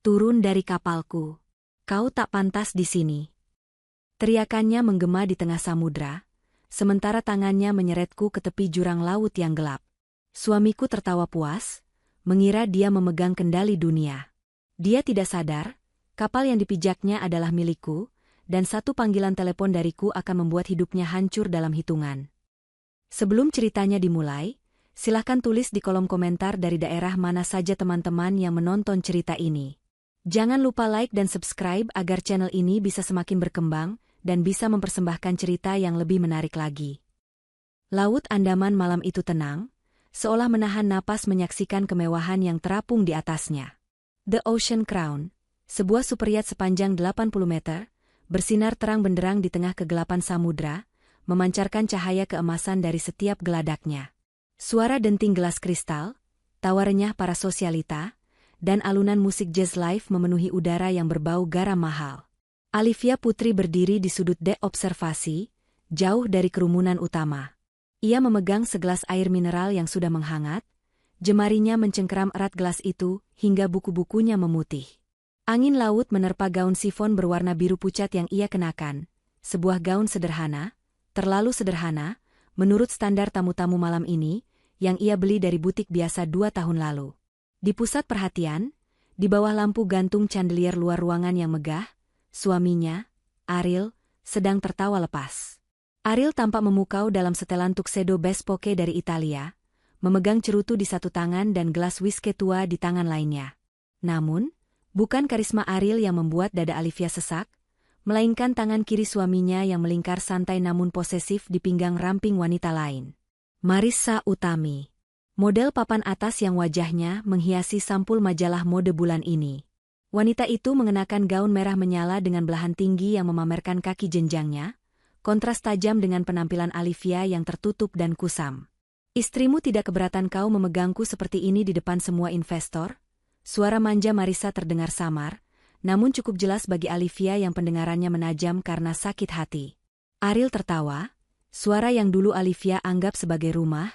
Turun dari kapalku. Kau tak pantas di sini. Teriakannya menggema di tengah samudra, sementara tangannya menyeretku ke tepi jurang laut yang gelap. Suamiku tertawa puas, mengira dia memegang kendali dunia. Dia tidak sadar, kapal yang dipijaknya adalah milikku, dan satu panggilan telepon dariku akan membuat hidupnya hancur dalam hitungan. Sebelum ceritanya dimulai, silahkan tulis di kolom komentar dari daerah mana saja teman-teman yang menonton cerita ini. Jangan lupa like dan subscribe agar channel ini bisa semakin berkembang dan bisa mempersembahkan cerita yang lebih menarik lagi. Laut Andaman malam itu tenang, seolah menahan napas menyaksikan kemewahan yang terapung di atasnya. The Ocean Crown, sebuah superyacht sepanjang 80 meter, bersinar terang benderang di tengah kegelapan samudra, memancarkan cahaya keemasan dari setiap geladaknya. Suara denting gelas kristal, tawa renyah para sosialita, dan alunan musik jazz live memenuhi udara yang berbau garam mahal. Alivia Putri berdiri di sudut dek observasi, jauh dari kerumunan utama. Ia memegang segelas air mineral yang sudah menghangat, jemarinya mencengkeram erat gelas itu hingga buku-bukunya memutih. Angin laut menerpa gaun sifon berwarna biru pucat yang ia kenakan, sebuah gaun sederhana, terlalu sederhana, menurut standar tamu-tamu malam ini, yang ia beli dari butik biasa 2 tahun lalu. Di pusat perhatian, di bawah lampu gantung chandelier luar ruangan yang megah, suaminya, Ariel, sedang tertawa lepas. Ariel tampak memukau dalam setelan tuxedo bespoke dari Italia, memegang cerutu di satu tangan dan gelas whisky tua di tangan lainnya. Namun, bukan karisma Ariel yang membuat dada Alivia sesak, melainkan tangan kiri suaminya yang melingkar santai namun posesif di pinggang ramping wanita lain. Marissa Utami, model papan atas yang wajahnya menghiasi sampul majalah mode bulan ini. Wanita itu mengenakan gaun merah menyala dengan belahan tinggi yang memamerkan kaki jenjangnya, kontras tajam dengan penampilan Alivia yang tertutup dan kusam. Istrimu tidak keberatan kau memegangku seperti ini di depan semua investor? Suara manja Marissa terdengar samar, namun cukup jelas bagi Alivia yang pendengarannya menajam karena sakit hati. Ariel tertawa, suara yang dulu Alivia anggap sebagai rumah,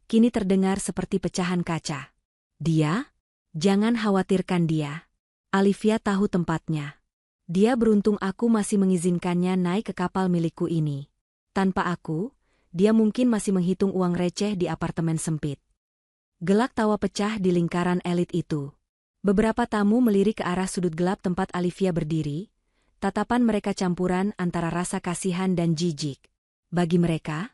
kini terdengar seperti pecahan kaca. Dia? Jangan khawatirkan dia. Alivia tahu tempatnya. Dia beruntung aku masih mengizinkannya naik ke kapal milikku ini. Tanpa aku, dia mungkin masih menghitung uang receh di apartemen sempit. Gelak tawa pecah di lingkaran elit itu. Beberapa tamu melirik ke arah sudut gelap tempat Alivia berdiri, tatapan mereka campuran antara rasa kasihan dan jijik. Bagi mereka,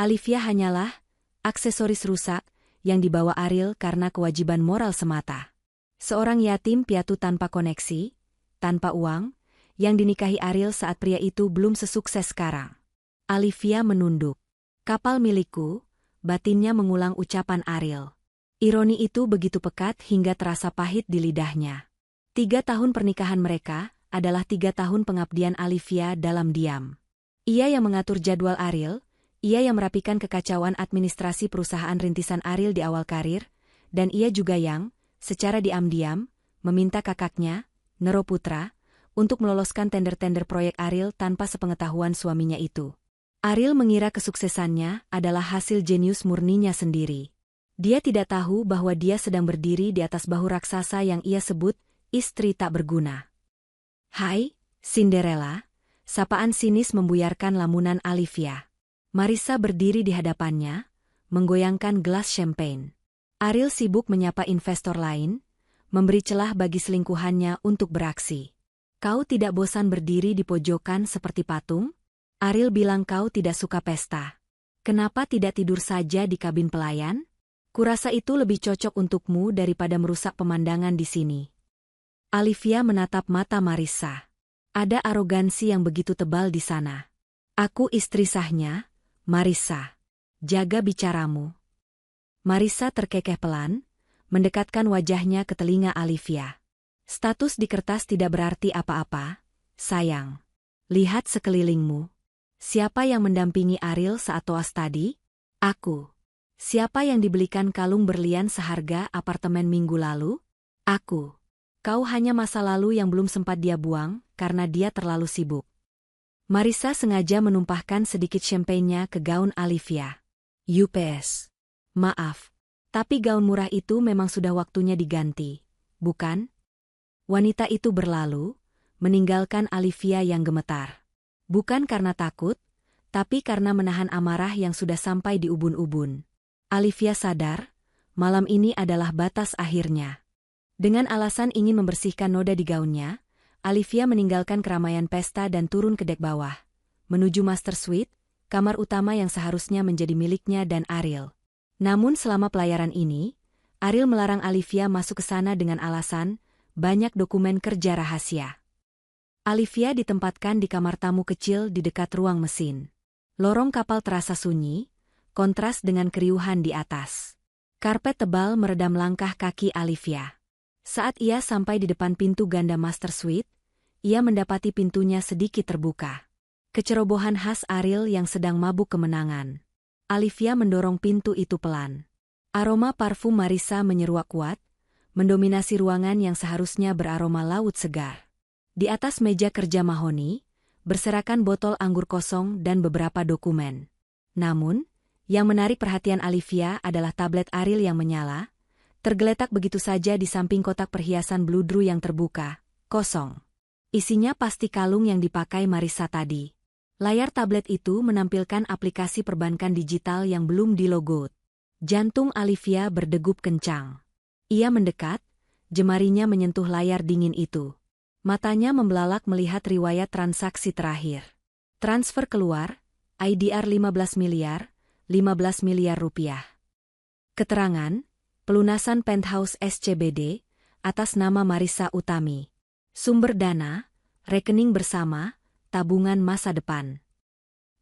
Alivia hanyalah aksesoris rusak yang dibawa Ariel karena kewajiban moral semata. Seorang yatim piatu tanpa koneksi, tanpa uang, yang dinikahi Ariel saat pria itu belum sesukses sekarang. Alivia menunduk. Kapal milikku, batinnya mengulang ucapan Ariel. Ironi itu begitu pekat hingga terasa pahit di lidahnya. 3 tahun pernikahan mereka adalah 3 tahun pengabdian Alivia dalam diam. Ia yang mengatur jadwal Ariel, ia yang merapikan kekacauan administrasi perusahaan rintisan Ariel di awal karir, dan ia juga yang, secara diam-diam, meminta kakaknya, Nero Putra, untuk meloloskan tender-tender proyek Ariel tanpa sepengetahuan suaminya itu. Ariel mengira kesuksesannya adalah hasil jenius murninya sendiri. Dia tidak tahu bahwa dia sedang berdiri di atas bahu raksasa yang ia sebut istri tak berguna. Hai, Cinderella, sapaan sinis membuyarkan lamunan Alivia. Marissa berdiri di hadapannya, menggoyangkan gelas champagne. Ariel sibuk menyapa investor lain, memberi celah bagi selingkuhannya untuk beraksi. Kau tidak bosan berdiri di pojokan seperti patung? Ariel bilang kau tidak suka pesta. Kenapa tidak tidur saja di kabin pelayan? Kurasa itu lebih cocok untukmu daripada merusak pemandangan di sini. Alivia menatap mata Marissa. Ada arogansi yang begitu tebal di sana. Aku istri sahnya, Marissa. Jaga bicaramu. Marissa terkekeh pelan, mendekatkan wajahnya ke telinga Alivia. Status di kertas tidak berarti apa-apa, sayang. Lihat sekelilingmu. Siapa yang mendampingi Ariel saat toas tadi? Aku. Siapa yang dibelikan kalung berlian seharga apartemen minggu lalu? Aku. Kau hanya masa lalu yang belum sempat dia buang karena dia terlalu sibuk. Marissa sengaja menumpahkan sedikit champagne-nya ke gaun Alivia. UPS. Maaf, tapi gaun murah itu memang sudah waktunya diganti, bukan? Wanita itu berlalu, meninggalkan Alivia yang gemetar. Bukan karena takut, tapi karena menahan amarah yang sudah sampai di ubun-ubun. Alivia sadar, malam ini adalah batas akhirnya. Dengan alasan ingin membersihkan noda di gaunnya, Alivia meninggalkan keramaian pesta dan turun ke dek bawah, menuju master suite, kamar utama yang seharusnya menjadi miliknya dan Ariel. Namun selama pelayaran ini, Ariel melarang Alivia masuk ke sana dengan alasan banyak dokumen kerja rahasia. Alivia ditempatkan di kamar tamu kecil di dekat ruang mesin. Lorong kapal terasa sunyi, kontras dengan keriuhan di atas. Karpet tebal meredam langkah kaki Alivia. Saat ia sampai di depan pintu ganda master suite, ia mendapati pintunya sedikit terbuka. Kecerobohan khas Ariel yang sedang mabuk kemenangan. Alivia mendorong pintu itu pelan. Aroma parfum Marissa menyeruak kuat, mendominasi ruangan yang seharusnya beraroma laut segar. Di atas meja kerja mahoni, berserakan botol anggur kosong dan beberapa dokumen. Namun, yang menarik perhatian Alivia adalah tablet Ariel yang menyala, tergeletak begitu saja di samping kotak perhiasan bludru yang terbuka, kosong. Isinya pasti kalung yang dipakai Marissa tadi. Layar tablet itu menampilkan aplikasi perbankan digital yang belum dilogot. Jantung Alivia berdegup kencang. Ia mendekat, jemarinya menyentuh layar dingin itu. Matanya membelalak melihat riwayat transaksi terakhir. Transfer keluar, IDR 15 miliar rupiah. Keterangan, pelunasan penthouse SCBD, atas nama Marissa Utami. Sumber dana, rekening bersama, tabungan masa depan.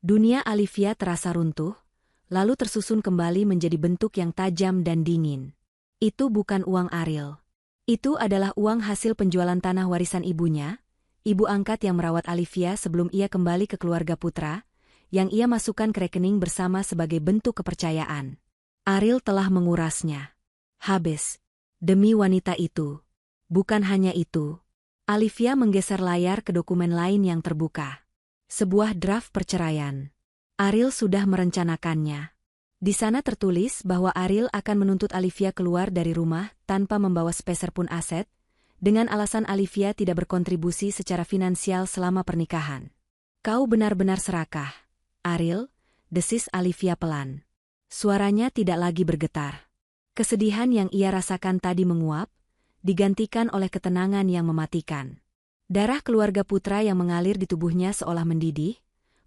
Dunia Alivia terasa runtuh, lalu tersusun kembali menjadi bentuk yang tajam dan dingin. Itu bukan uang Ariel. Itu adalah uang hasil penjualan tanah warisan ibunya, ibu angkat yang merawat Alivia sebelum ia kembali ke keluarga putra, yang ia masukkan ke rekening bersama sebagai bentuk kepercayaan. Ariel telah mengurasnya. Habis. Demi wanita itu. Bukan hanya itu. Alivia menggeser layar ke dokumen lain yang terbuka. Sebuah draft perceraian. Ariel sudah merencanakannya. Di sana tertulis bahwa Ariel akan menuntut Alivia keluar dari rumah tanpa membawa sepeser pun aset, dengan alasan Alivia tidak berkontribusi secara finansial selama pernikahan. Kau benar-benar serakah, Ariel, desis Alivia pelan. Suaranya tidak lagi bergetar. Kesedihan yang ia rasakan tadi menguap, digantikan oleh ketenangan yang mematikan. Darah keluarga putra yang mengalir di tubuhnya seolah mendidih,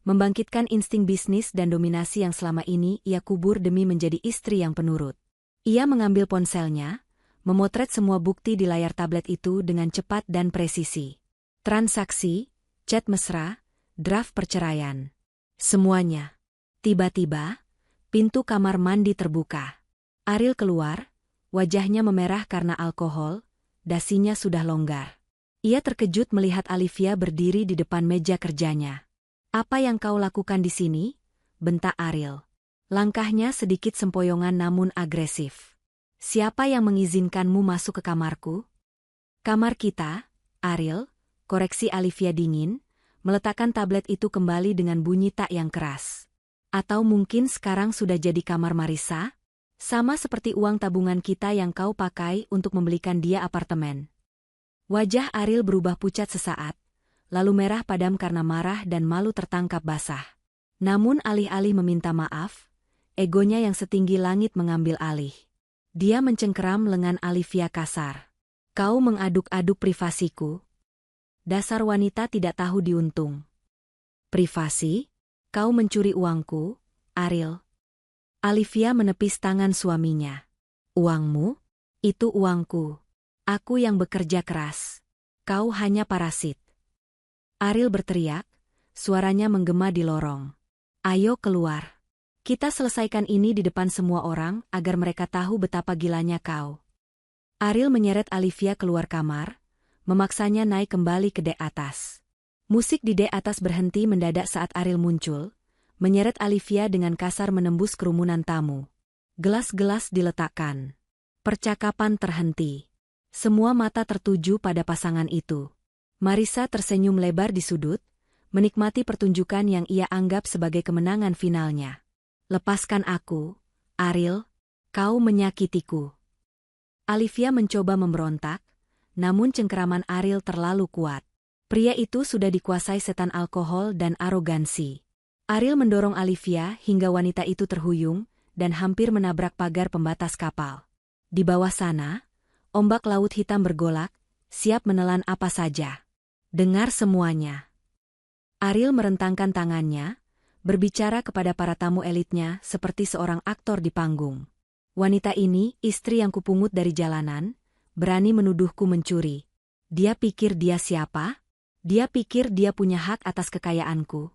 membangkitkan insting bisnis dan dominasi yang selama ini ia kubur demi menjadi istri yang penurut. Ia mengambil ponselnya, memotret semua bukti di layar tablet itu dengan cepat dan presisi. Transaksi, chat mesra, draft perceraian. Semuanya. Tiba-tiba, pintu kamar mandi terbuka. Ariel keluar, wajahnya memerah karena alkohol, dasinya sudah longgar. Ia terkejut melihat Alivia berdiri di depan meja kerjanya. "Apa yang kau lakukan di sini?" bentak Ariel. Langkahnya sedikit sempoyongan namun agresif. "Siapa yang mengizinkanmu masuk ke kamarku?" "Kamar kita, Ariel," koreksi Alivia dingin, meletakkan tablet itu kembali dengan bunyi tak yang keras. "Atau mungkin sekarang sudah jadi kamar Marissa? Sama seperti uang tabungan kita yang kau pakai untuk membelikan dia apartemen." Wajah Ariel berubah pucat sesaat, lalu merah padam karena marah dan malu tertangkap basah. Namun alih-alih meminta maaf, egonya yang setinggi langit mengambil alih. Dia mencengkeram lengan Alivia kasar. "Kau mengaduk-aduk privasiku. Dasar wanita tidak tahu diuntung." "Privasi? Kau mencuri uangku, Ariel." Alivia menepis tangan suaminya. "Uangmu? Itu uangku. Aku yang bekerja keras. Kau hanya parasit." Ariel berteriak, suaranya menggema di lorong. "Ayo keluar. Kita selesaikan ini di depan semua orang agar mereka tahu betapa gilanya kau." Ariel menyeret Alivia keluar kamar, memaksanya naik kembali ke dek atas. Musik di dek atas berhenti mendadak saat Ariel muncul, menyeret Alivia dengan kasar menembus kerumunan tamu. Gelas-gelas diletakkan. Percakapan terhenti. Semua mata tertuju pada pasangan itu. Marissa tersenyum lebar di sudut, menikmati pertunjukan yang ia anggap sebagai kemenangan finalnya. "Lepaskan aku, Ariel, kau menyakitiku." Alivia mencoba memberontak, namun cengkeraman Ariel terlalu kuat. Pria itu sudah dikuasai setan alkohol dan arogansi. Ariel mendorong Olivia hingga wanita itu terhuyung dan hampir menabrak pagar pembatas kapal. Di bawah sana, ombak laut hitam bergolak, siap menelan apa saja. Dengar semuanya. Ariel merentangkan tangannya, berbicara kepada para tamu elitnya seperti seorang aktor di panggung. Wanita ini, istri yang kupungut dari jalanan, berani menuduhku mencuri. Dia pikir dia siapa? Dia pikir dia punya hak atas kekayaanku.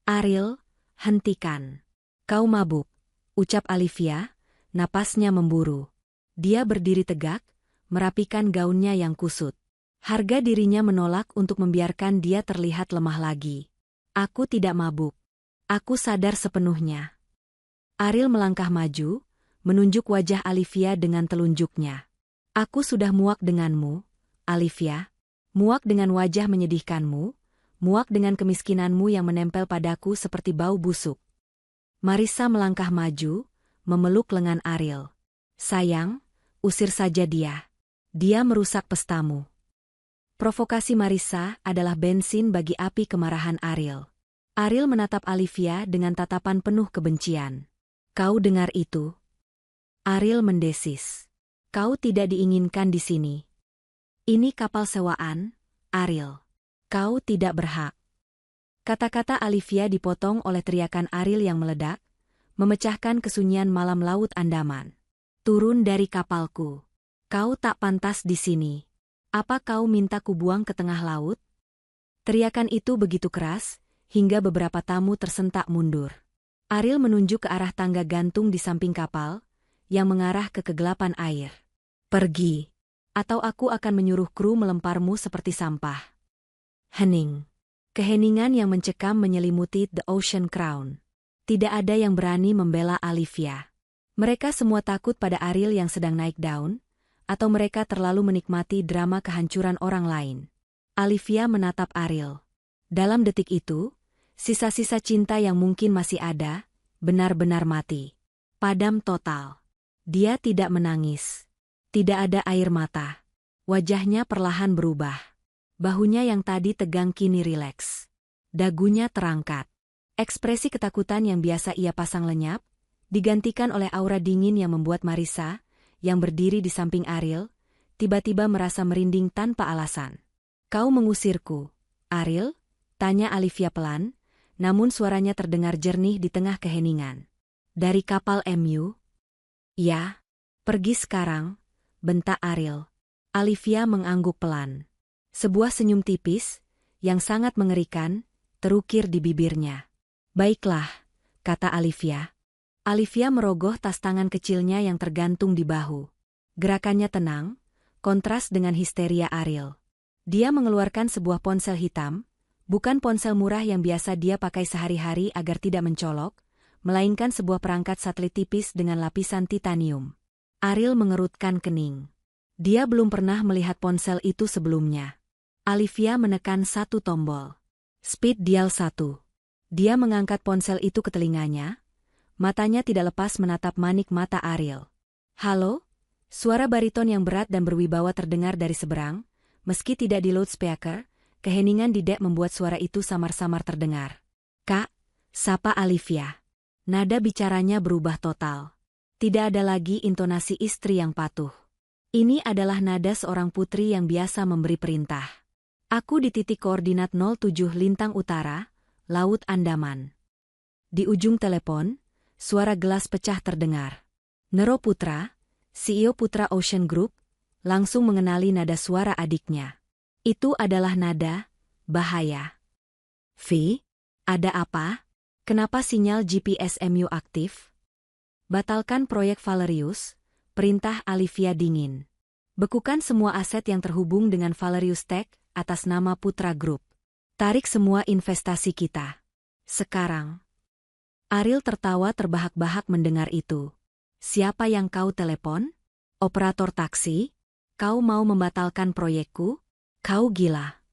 Ariel, hentikan. Kau mabuk, ucap Olivia, napasnya memburu. Dia berdiri tegak, merapikan gaunnya yang kusut. Harga dirinya menolak untuk membiarkan dia terlihat lemah lagi. Aku tidak mabuk. Aku sadar sepenuhnya. Ariel melangkah maju, menunjuk wajah Olivia dengan telunjuknya. Aku sudah muak denganmu, Olivia. Muak dengan wajah menyedihkanmu, muak dengan kemiskinanmu yang menempel padaku seperti bau busuk. Marissa melangkah maju, memeluk lengan Ariel. Sayang, usir saja dia. Dia merusak pestamu. Provokasi Marissa adalah bensin bagi api kemarahan Ariel. Ariel menatap Olivia dengan tatapan penuh kebencian. Kau dengar itu? Ariel mendesis. Kau tidak diinginkan di sini. Ini kapal sewaan, Ariel. Kau tidak berhak. Kata-kata Olivia dipotong oleh teriakan Ariel yang meledak, memecahkan kesunyian malam laut Andaman. Turun dari kapalku. Kau tak pantas di sini. Apa kau minta ku buang ke tengah laut? Teriakan itu begitu keras, hingga beberapa tamu tersentak mundur. Ariel menunjuk ke arah tangga gantung di samping kapal, yang mengarah ke kegelapan air. Pergi. Atau aku akan menyuruh kru melemparmu seperti sampah. Hening. Keheningan yang mencekam menyelimuti The Ocean Crown. Tidak ada yang berani membela Olivia. Mereka semua takut pada Ariel yang sedang naik daun, atau mereka terlalu menikmati drama kehancuran orang lain. Olivia menatap Ariel. Dalam detik itu, sisa-sisa cinta yang mungkin masih ada, benar-benar mati. Padam total. Dia tidak menangis. Tidak ada air mata. Wajahnya perlahan berubah. Bahunya yang tadi tegang kini rileks. Dagunya terangkat. Ekspresi ketakutan yang biasa ia pasang lenyap, digantikan oleh aura dingin yang membuat Marissa, yang berdiri di samping Ariel, tiba-tiba merasa merinding tanpa alasan. Kau mengusirku, Ariel? Tanya Olivia pelan, namun suaranya terdengar jernih di tengah keheningan. Dari kapal MU? Ya. Pergi sekarang. Bentak Ariel. Olivia mengangguk pelan. Sebuah senyum tipis, yang sangat mengerikan, terukir di bibirnya. Baiklah, kata Olivia. Olivia merogoh tas tangan kecilnya yang tergantung di bahu. Gerakannya tenang, kontras dengan histeria Ariel. Dia mengeluarkan sebuah ponsel hitam, bukan ponsel murah yang biasa dia pakai sehari-hari agar tidak mencolok, melainkan sebuah perangkat satelit tipis dengan lapisan titanium. Ariel mengerutkan kening. Dia belum pernah melihat ponsel itu sebelumnya. Olivia menekan satu tombol. Speed dial 1. Dia mengangkat ponsel itu ke telinganya. Matanya tidak lepas menatap manik mata Ariel. Halo? Suara bariton yang berat dan berwibawa terdengar dari seberang. Meski tidak di loudspeaker, keheningan di dek membuat suara itu samar-samar terdengar. Kak, sapa Olivia. Nada bicaranya berubah total. Tidak ada lagi intonasi istri yang patuh. Ini adalah nada seorang putri yang biasa memberi perintah. Aku di titik koordinat 07 Lintang Utara, Laut Andaman. Di ujung telepon, suara gelas pecah terdengar. Nero Putra, CEO Putra Ocean Group, langsung mengenali nada suara adiknya. Itu adalah nada bahaya. V, ada apa? Kenapa sinyal GPS MU aktif? Batalkan proyek Valerius, perintah Olivia dingin. Bekukan semua aset yang terhubung dengan Valerius Tech atas nama Putra Group. Tarik semua investasi kita. Sekarang. Ariel tertawa terbahak-bahak mendengar itu. Siapa yang kau telepon? Operator taksi? Kau mau membatalkan proyekku? Kau gila.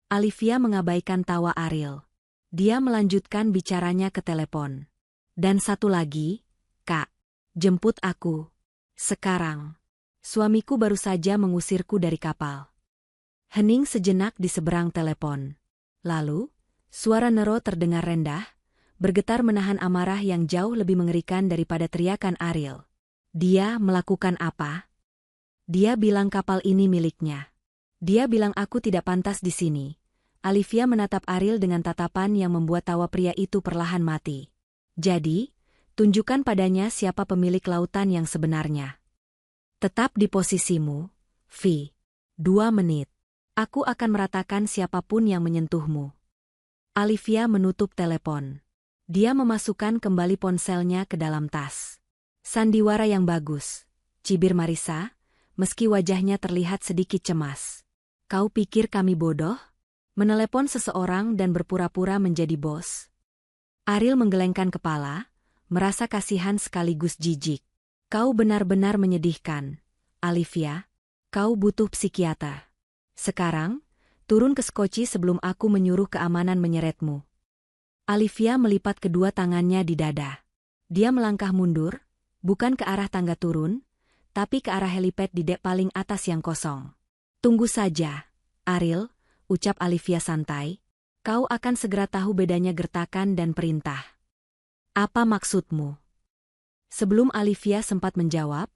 Olivia mengabaikan tawa Ariel. Dia melanjutkan bicaranya ke telepon. Dan satu lagi, Kak, jemput aku. Sekarang. Suamiku baru saja mengusirku dari kapal. Hening sejenak di seberang telepon. Lalu, suara Nero terdengar rendah, bergetar menahan amarah yang jauh lebih mengerikan daripada teriakan Ariel. Dia melakukan apa? Dia bilang kapal ini miliknya. Dia bilang aku tidak pantas di sini. Olivia menatap Ariel dengan tatapan yang membuat tawa pria itu perlahan mati. Jadi, tunjukkan padanya siapa pemilik lautan yang sebenarnya. Tetap di posisimu, V. 2 menit. Aku akan meratakan siapapun yang menyentuhmu. Olivia menutup telepon. Dia memasukkan kembali ponselnya ke dalam tas. Sandiwara yang bagus, cibir Marissa, meski wajahnya terlihat sedikit cemas. Kau pikir kami bodoh? Menelepon seseorang dan berpura-pura menjadi bos? Ariel menggelengkan kepala, merasa kasihan sekaligus jijik. Kau benar-benar menyedihkan, Olivia. Kau butuh psikiater. Sekarang, turun ke skoci sebelum aku menyuruh keamanan menyeretmu. Olivia melipat kedua tangannya di dada. Dia melangkah mundur, bukan ke arah tangga turun, tapi ke arah helipad di dek paling atas yang kosong. Tunggu saja, Ariel, ucap Olivia santai. Kau akan segera tahu bedanya gertakan dan perintah. Apa maksudmu? Sebelum Olivia sempat menjawab,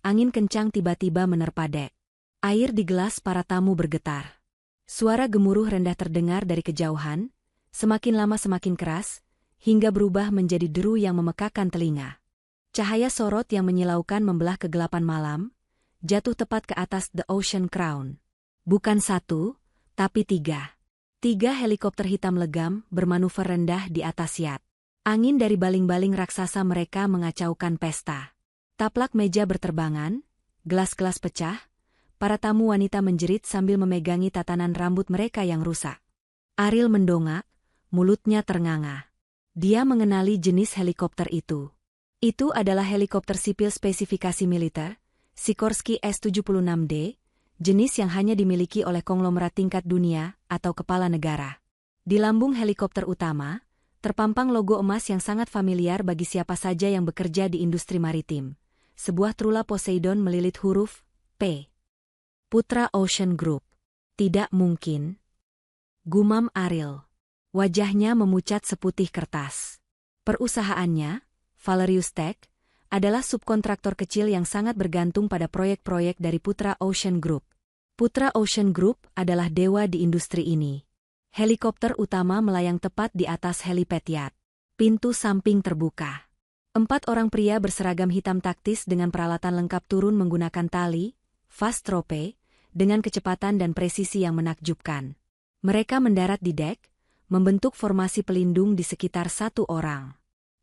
angin kencang tiba-tiba menerpa dek. Air di gelas para tamu bergetar. Suara gemuruh rendah terdengar dari kejauhan, semakin lama semakin keras, hingga berubah menjadi deru yang memekakan telinga. Cahaya sorot yang menyilaukan membelah kegelapan malam, jatuh tepat ke atas The Ocean Crown. Bukan 1, tapi 3. 3 helikopter hitam legam bermanuver rendah di atas yacht. Angin dari baling-baling raksasa mereka mengacaukan pesta. Taplak meja berterbangan, gelas-gelas pecah, para tamu wanita menjerit sambil memegangi tatanan rambut mereka yang rusak. Ariel mendongak, mulutnya ternganga. Dia mengenali jenis helikopter itu. Itu adalah helikopter sipil spesifikasi militer, Sikorsky S-76D, jenis yang hanya dimiliki oleh konglomerat tingkat dunia atau kepala negara. Di lambung helikopter utama, terpampang logo emas yang sangat familiar bagi siapa saja yang bekerja di industri maritim. Sebuah trula Poseidon melilit huruf P. Putra Ocean Group. Tidak mungkin. Gumam Ariel. Wajahnya memucat seputih kertas. Perusahaannya, Valerius Tech, adalah subkontraktor kecil yang sangat bergantung pada proyek-proyek dari Putra Ocean Group. Putra Ocean Group adalah dewa di industri ini. Helikopter utama melayang tepat di atas helipad yacht. Pintu samping terbuka. 4 orang pria berseragam hitam taktis dengan peralatan lengkap turun menggunakan tali, fast rope, dengan kecepatan dan presisi yang menakjubkan. Mereka mendarat di dek, membentuk formasi pelindung di sekitar 1 orang.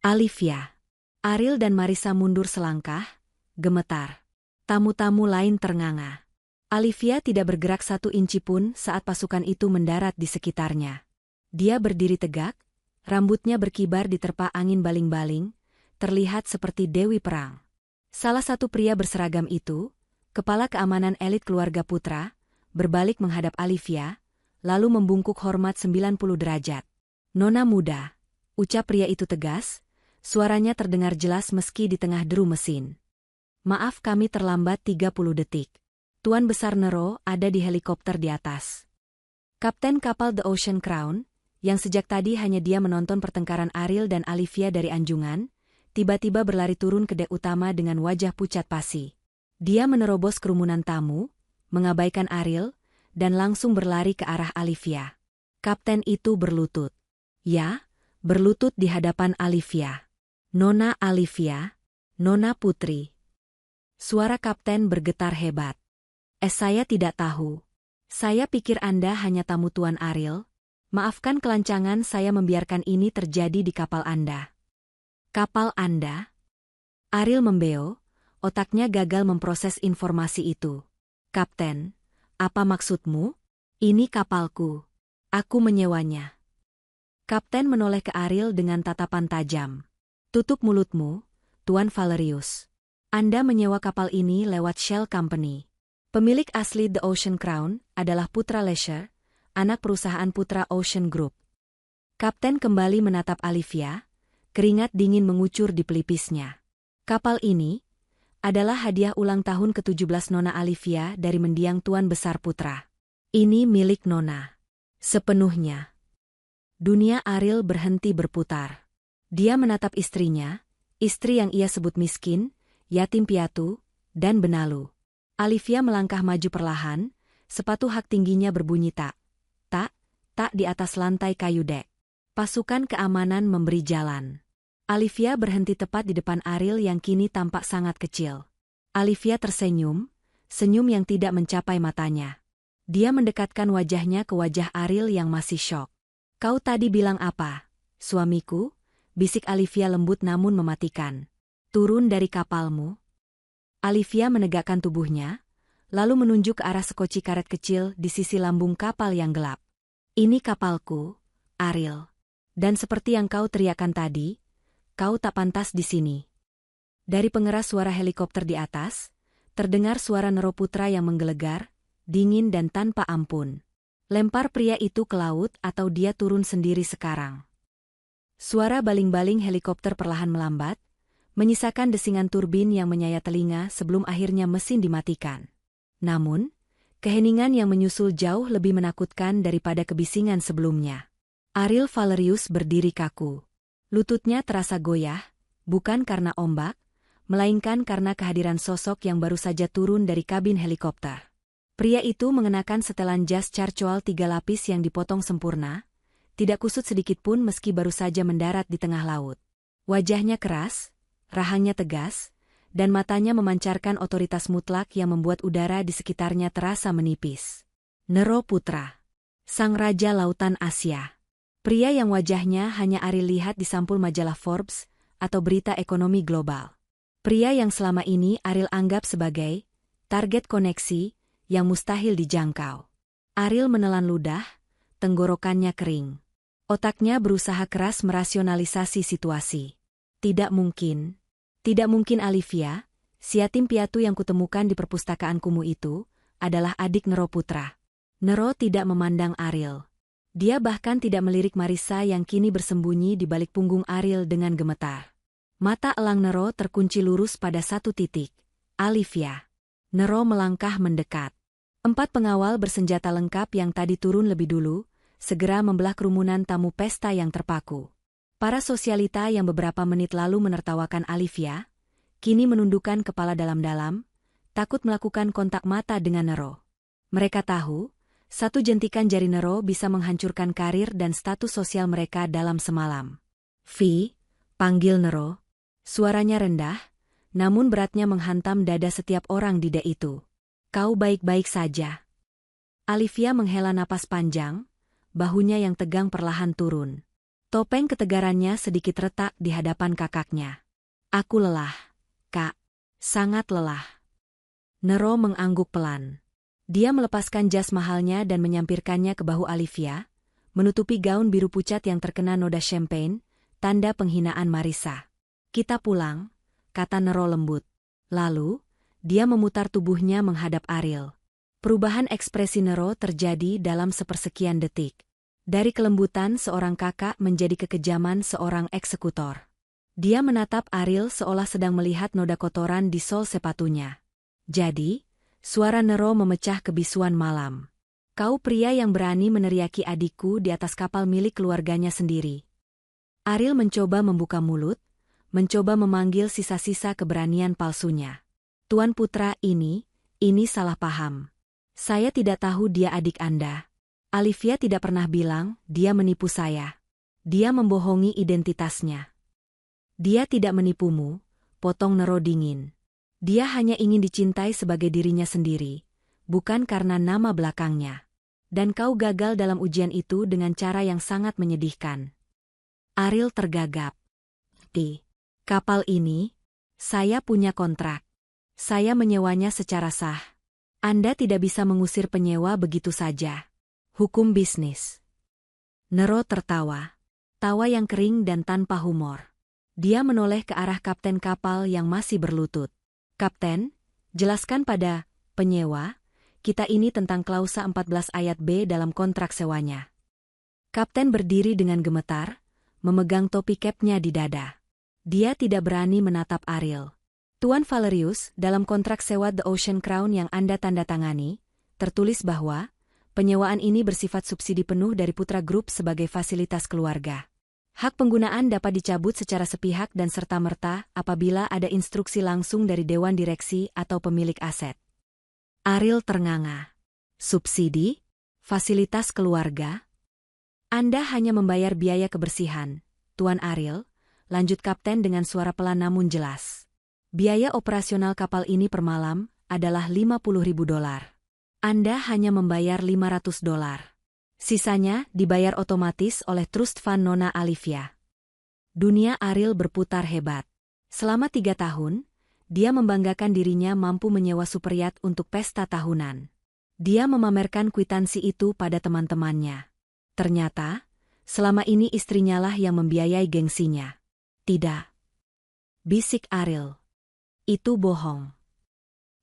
Olivia, Ariel dan Marissa mundur selangkah, gemetar. Tamu-tamu lain ternganga. Olivia tidak bergerak 1 inci pun saat pasukan itu mendarat di sekitarnya. Dia berdiri tegak, rambutnya berkibar diterpa angin baling-baling, terlihat seperti dewi perang. Salah satu pria berseragam itu, kepala keamanan elit keluarga Putra, berbalik menghadap Olivia, lalu membungkuk hormat 90 derajat. Nona muda, ucap pria itu tegas, suaranya terdengar jelas meski di tengah deru mesin. Maaf kami terlambat 30 detik. Tuan Besar Nero ada di helikopter di atas. Kapten kapal The Ocean Crown, yang sejak tadi hanya dia menonton pertengkaran Ariel dan Olivia dari anjungan, tiba-tiba berlari turun ke dek utama dengan wajah pucat pasi. Dia menerobos kerumunan tamu, mengabaikan Ariel, dan langsung berlari ke arah Olivia. Kapten itu berlutut. Ya, berlutut di hadapan Olivia. Nona Olivia, Nona Putri. Suara kapten bergetar hebat. Saya tidak tahu. Saya pikir Anda hanya tamu Tuan Ariel. Maafkan kelancangan saya membiarkan ini terjadi di kapal Anda. Kapal Anda? Ariel membeo, otaknya gagal memproses informasi itu. Kapten, apa maksudmu? Ini kapalku. Aku menyewanya. Kapten menoleh ke Ariel dengan tatapan tajam. Tutup mulutmu, Tuan Valerius. Anda menyewa kapal ini lewat Shell Company. Pemilik asli The Ocean Crown adalah Putra Leisure, anak perusahaan Putra Ocean Group. Kapten kembali menatap Olivia, keringat dingin mengucur di pelipisnya. Kapal ini, Adalah hadiah ulang tahun ke-17 Nona Alivia dari mendiang Tuan Besar Putra. Ini milik Nona. Sepenuhnya. Dunia Ariel berhenti berputar. Dia menatap istrinya, istri yang ia sebut miskin, yatim piatu, dan benalu. Alivia melangkah maju perlahan, sepatu hak tingginya berbunyi tak di atas lantai kayu dek. Pasukan keamanan memberi jalan. Alivia berhenti tepat di depan Ariel yang kini tampak sangat kecil. Alivia tersenyum, senyum yang tidak mencapai matanya. Dia mendekatkan wajahnya ke wajah Ariel yang masih syok. "Kau tadi bilang apa, suamiku?" bisik Alivia lembut namun mematikan. "Turun dari kapalmu." Alivia menegakkan tubuhnya, lalu menunjuk ke arah sekoci karet kecil di sisi lambung kapal yang gelap. "Ini kapalku, Ariel. Dan seperti yang kau teriakkan tadi, kau tak pantas di sini." Dari pengeras suara helikopter di atas, terdengar suara Nero Putra yang menggelegar, dingin dan tanpa ampun. "Lempar pria itu ke laut atau dia turun sendiri sekarang." Suara baling-baling helikopter perlahan melambat, menyisakan desingan turbin yang menyayat telinga sebelum akhirnya mesin dimatikan. Namun, keheningan yang menyusul jauh lebih menakutkan daripada kebisingan sebelumnya. Ariel Valerius berdiri kaku. Lututnya terasa goyah, bukan karena ombak, melainkan karena kehadiran sosok yang baru saja turun dari kabin helikopter. Pria itu mengenakan setelan jas carcoal 3 lapis yang dipotong sempurna, tidak kusut sedikitpun meski baru saja mendarat di tengah laut. Wajahnya keras, rahangnya tegas, dan matanya memancarkan otoritas mutlak yang membuat udara di sekitarnya terasa menipis. Nero Putra, sang raja lautan Asia. Pria yang wajahnya hanya Ariel lihat di sampul majalah Forbes atau berita ekonomi global. Pria yang selama ini Ariel anggap sebagai target koneksi yang mustahil dijangkau. Ariel menelan ludah, tenggorokannya kering. Otaknya berusaha keras merasionalisasi situasi. Tidak mungkin Alivia, si yatim piatu yang kutemukan di perpustakaan kumuh itu, adalah adik Nero Putra. Nero tidak memandang Ariel. Dia bahkan tidak melirik Marissa yang kini bersembunyi di balik punggung Ariel dengan gemetar. Mata elang Nero terkunci lurus pada satu titik. Alivia. Nero melangkah mendekat. 4 pengawal bersenjata lengkap yang tadi turun lebih dulu, segera membelah kerumunan tamu pesta yang terpaku. Para sosialita yang beberapa menit lalu menertawakan Alivia, kini menundukkan kepala dalam-dalam, takut melakukan kontak mata dengan Nero. Mereka tahu, satu jentikan jari Nero bisa menghancurkan karir dan status sosial mereka dalam semalam. "Vi," panggil Nero. Suaranya rendah, namun beratnya menghantam dada setiap orang di dek itu. "Kau baik-baik saja?" Alivia menghela napas panjang, bahunya yang tegang perlahan turun. Topeng ketegarannya sedikit retak di hadapan kakaknya. "Aku lelah, Kak. Sangat lelah." Nero mengangguk pelan. Dia melepaskan jas mahalnya dan menyampirkannya ke bahu Alivia, menutupi gaun biru pucat yang terkena noda champagne, tanda penghinaan Marissa. "Kita pulang," kata Nero lembut. Lalu, dia memutar tubuhnya menghadap Ariel. Perubahan ekspresi Nero terjadi dalam sepersekian detik. Dari kelembutan seorang kakak menjadi kekejaman seorang eksekutor. Dia menatap Ariel seolah sedang melihat noda kotoran di sol sepatunya. "Jadi," suara Nero memecah kebisuan malam. "Kau pria yang berani meneriaki adikku di atas kapal milik keluarganya sendiri." Ariel mencoba membuka mulut, mencoba memanggil sisa-sisa keberanian palsunya. "Tuan Putra, ini salah paham. Saya tidak tahu dia adik Anda. Alivia tidak pernah bilang dia menipu saya. Dia membohongi identitasnya." "Dia tidak menipumu," potong Nero dingin. "Dia hanya ingin dicintai sebagai dirinya sendiri, bukan karena nama belakangnya. Dan kau gagal dalam ujian itu dengan cara yang sangat menyedihkan." Ariel tergagap. "Di kapal ini, saya punya kontrak. Saya menyewanya secara sah. Anda tidak bisa mengusir penyewa begitu saja. Hukum bisnis." Nero tertawa. Tawa yang kering dan tanpa humor. Dia menoleh ke arah kapten kapal yang masih berlutut. "Kapten, jelaskan pada penyewa kita ini tentang klausa 14 ayat B dalam kontrak sewanya." Kapten berdiri dengan gemetar, memegang topi capnya di dada. Dia tidak berani menatap Ariel. Tuan Valerius, dalam kontrak sewa The Ocean Crown yang Anda tanda tangani, tertulis bahwa penyewaan ini bersifat subsidi penuh dari Putra Group sebagai fasilitas keluarga. Hak penggunaan dapat dicabut secara sepihak dan serta-merta apabila ada instruksi langsung dari Dewan Direksi atau pemilik aset. Ariel ternganga. Subsidi? Fasilitas keluarga? Anda hanya membayar biaya kebersihan, Tuan Ariel, lanjut Kapten dengan suara pelan namun jelas. Biaya operasional kapal ini per malam adalah $50.000. Anda hanya membayar $500. Sisanya dibayar otomatis oleh Trust Fund Nona Alivia. Dunia Ariel berputar hebat. Selama 3 tahun, dia membanggakan dirinya mampu menyewa super yacht untuk pesta tahunan. Dia memamerkan kwitansi itu pada teman-temannya. Ternyata, selama ini istrinya lah yang membiayai gengsinya. Tidak. Bisik Ariel. Itu bohong.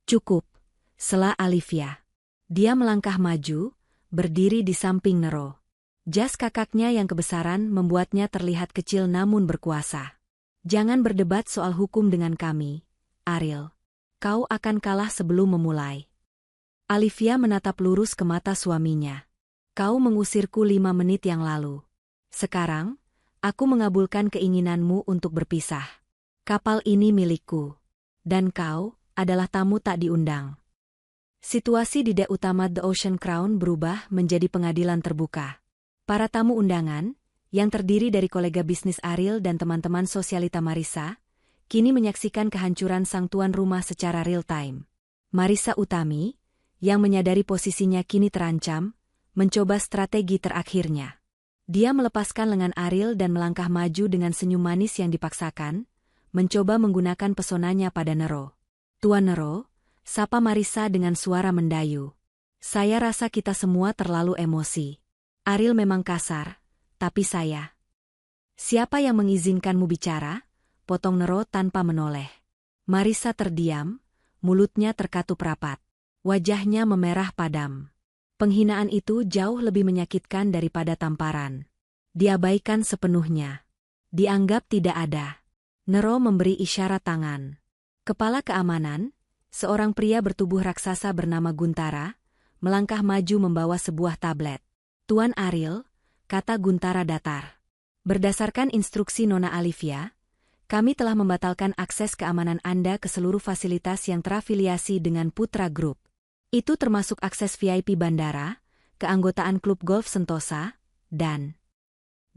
Cukup, sela Alivia. Dia melangkah maju, berdiri di samping Nero. Jas kakaknya yang kebesaran membuatnya terlihat kecil namun berkuasa. Jangan berdebat soal hukum dengan kami, Ariel. Kau akan kalah sebelum memulai. Alivia menatap lurus ke mata suaminya. Kau mengusirku 5 menit yang lalu. Sekarang, aku mengabulkan keinginanmu untuk berpisah. Kapal ini milikku. Dan kau adalah tamu tak diundang. Situasi di dek utama The Ocean Crown berubah menjadi pengadilan terbuka. Para tamu undangan, yang terdiri dari kolega bisnis Ariel dan teman-teman sosialita Marissa, kini menyaksikan kehancuran sang tuan rumah secara real-time. Marissa Utami, yang menyadari posisinya kini terancam, mencoba strategi terakhirnya. Dia melepaskan lengan Ariel dan melangkah maju dengan senyum manis yang dipaksakan, mencoba menggunakan pesonanya pada Nero. Tuan Nero, sapa Marissa dengan suara mendayu. Saya rasa kita semua terlalu emosi. Ariel memang kasar, tapi saya. Siapa yang mengizinkanmu bicara? Potong Nero tanpa menoleh. Marissa terdiam, mulutnya terkatup rapat. Wajahnya memerah padam. Penghinaan itu jauh lebih menyakitkan daripada tamparan. Diabaikan sepenuhnya. Dianggap tidak ada. Nero memberi isyarat tangan. Kepala keamanan, seorang pria bertubuh raksasa bernama Guntara, melangkah maju membawa sebuah tablet. Tuan Ariel, kata Guntara datar. Berdasarkan instruksi Nona Alivia, kami telah membatalkan akses keamanan Anda ke seluruh fasilitas yang terafiliasi dengan Putra Group. Itu termasuk akses VIP bandara, keanggotaan klub golf Sentosa, dan...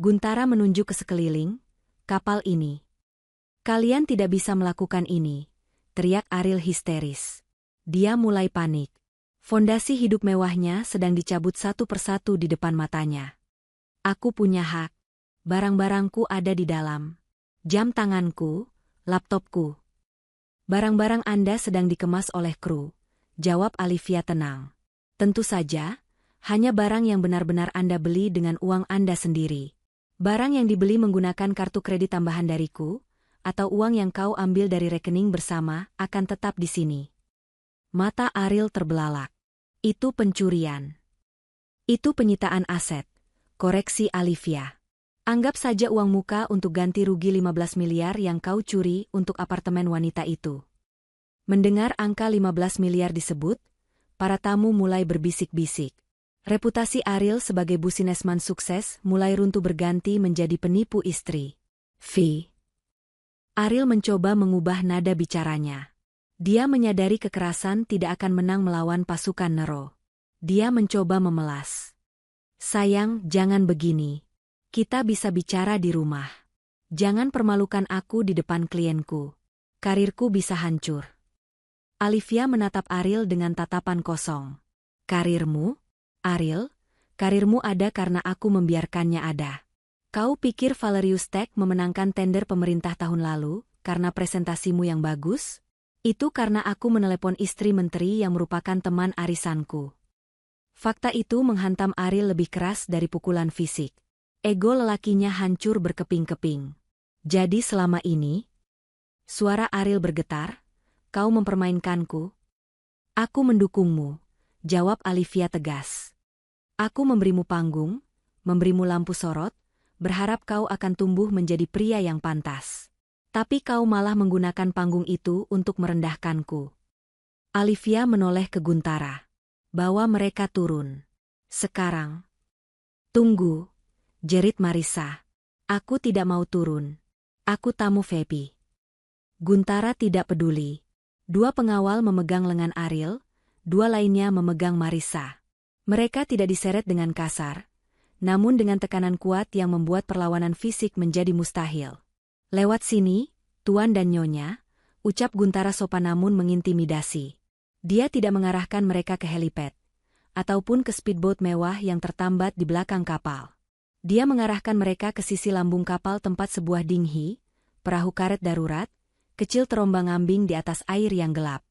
Guntara menunjuk ke sekeliling, kapal ini. Kalian tidak bisa melakukan ini, teriak Ariel histeris. Dia mulai panik. Fondasi hidup mewahnya sedang dicabut satu persatu di depan matanya. Aku punya hak. Barang-barangku ada di dalam. Jam tanganku, laptopku. Barang-barang Anda sedang dikemas oleh kru, jawab Alivia tenang. Tentu saja, hanya barang yang benar-benar Anda beli dengan uang Anda sendiri. Barang yang dibeli menggunakan kartu kredit tambahan dariku, atau uang yang kau ambil dari rekening bersama akan tetap di sini. Mata Ariel terbelalak. Itu pencurian. Itu penyitaan aset. Koreksi Alivia. Anggap saja uang muka untuk ganti rugi 15 miliar yang kau curi untuk apartemen wanita itu. Mendengar angka 15 miliar disebut, para tamu mulai berbisik-bisik. Reputasi Ariel sebagai businessman sukses mulai runtuh berganti menjadi penipu istri. Ariel mencoba mengubah nada bicaranya. Dia menyadari kekerasan tidak akan menang melawan pasukan Nero. Dia mencoba memelas. Sayang, jangan begini. Kita bisa bicara di rumah. Jangan permalukan aku di depan klienku. Karirku bisa hancur. Alivia menatap Ariel dengan tatapan kosong. Karirmu? Ariel, karirmu ada karena aku membiarkannya ada. Kau pikir Valerius Tech memenangkan tender pemerintah tahun lalu karena presentasimu yang bagus? Itu karena aku menelepon istri menteri yang merupakan teman arisanku. Fakta itu menghantam Ariel lebih keras dari pukulan fisik. Ego lelakinya hancur berkeping-keping. Jadi selama ini, suara Ariel bergetar, kau mempermainkanku? Aku mendukungmu, jawab Alivia tegas. Aku memberimu panggung, memberimu lampu sorot, berharap kau akan tumbuh menjadi pria yang pantas. Tapi kau malah menggunakan panggung itu untuk merendahkanku. Alivia menoleh ke Guntara. Bawa mereka turun. Sekarang. Tunggu, jerit Marissa. Aku tidak mau turun. Aku tamu VIP. Guntara tidak peduli. Dua pengawal memegang lengan Ariel, dua lainnya memegang Marissa. Mereka tidak diseret dengan kasar, namun dengan tekanan kuat yang membuat perlawanan fisik menjadi mustahil. Lewat sini, Tuan dan Nyonya, ucap Guntara sopan namun mengintimidasi. Dia tidak mengarahkan mereka ke helipad, ataupun ke speedboat mewah yang tertambat di belakang kapal. Dia mengarahkan mereka ke sisi lambung kapal tempat sebuah dinghy, perahu karet darurat, kecil terombang-ambing di atas air yang gelap.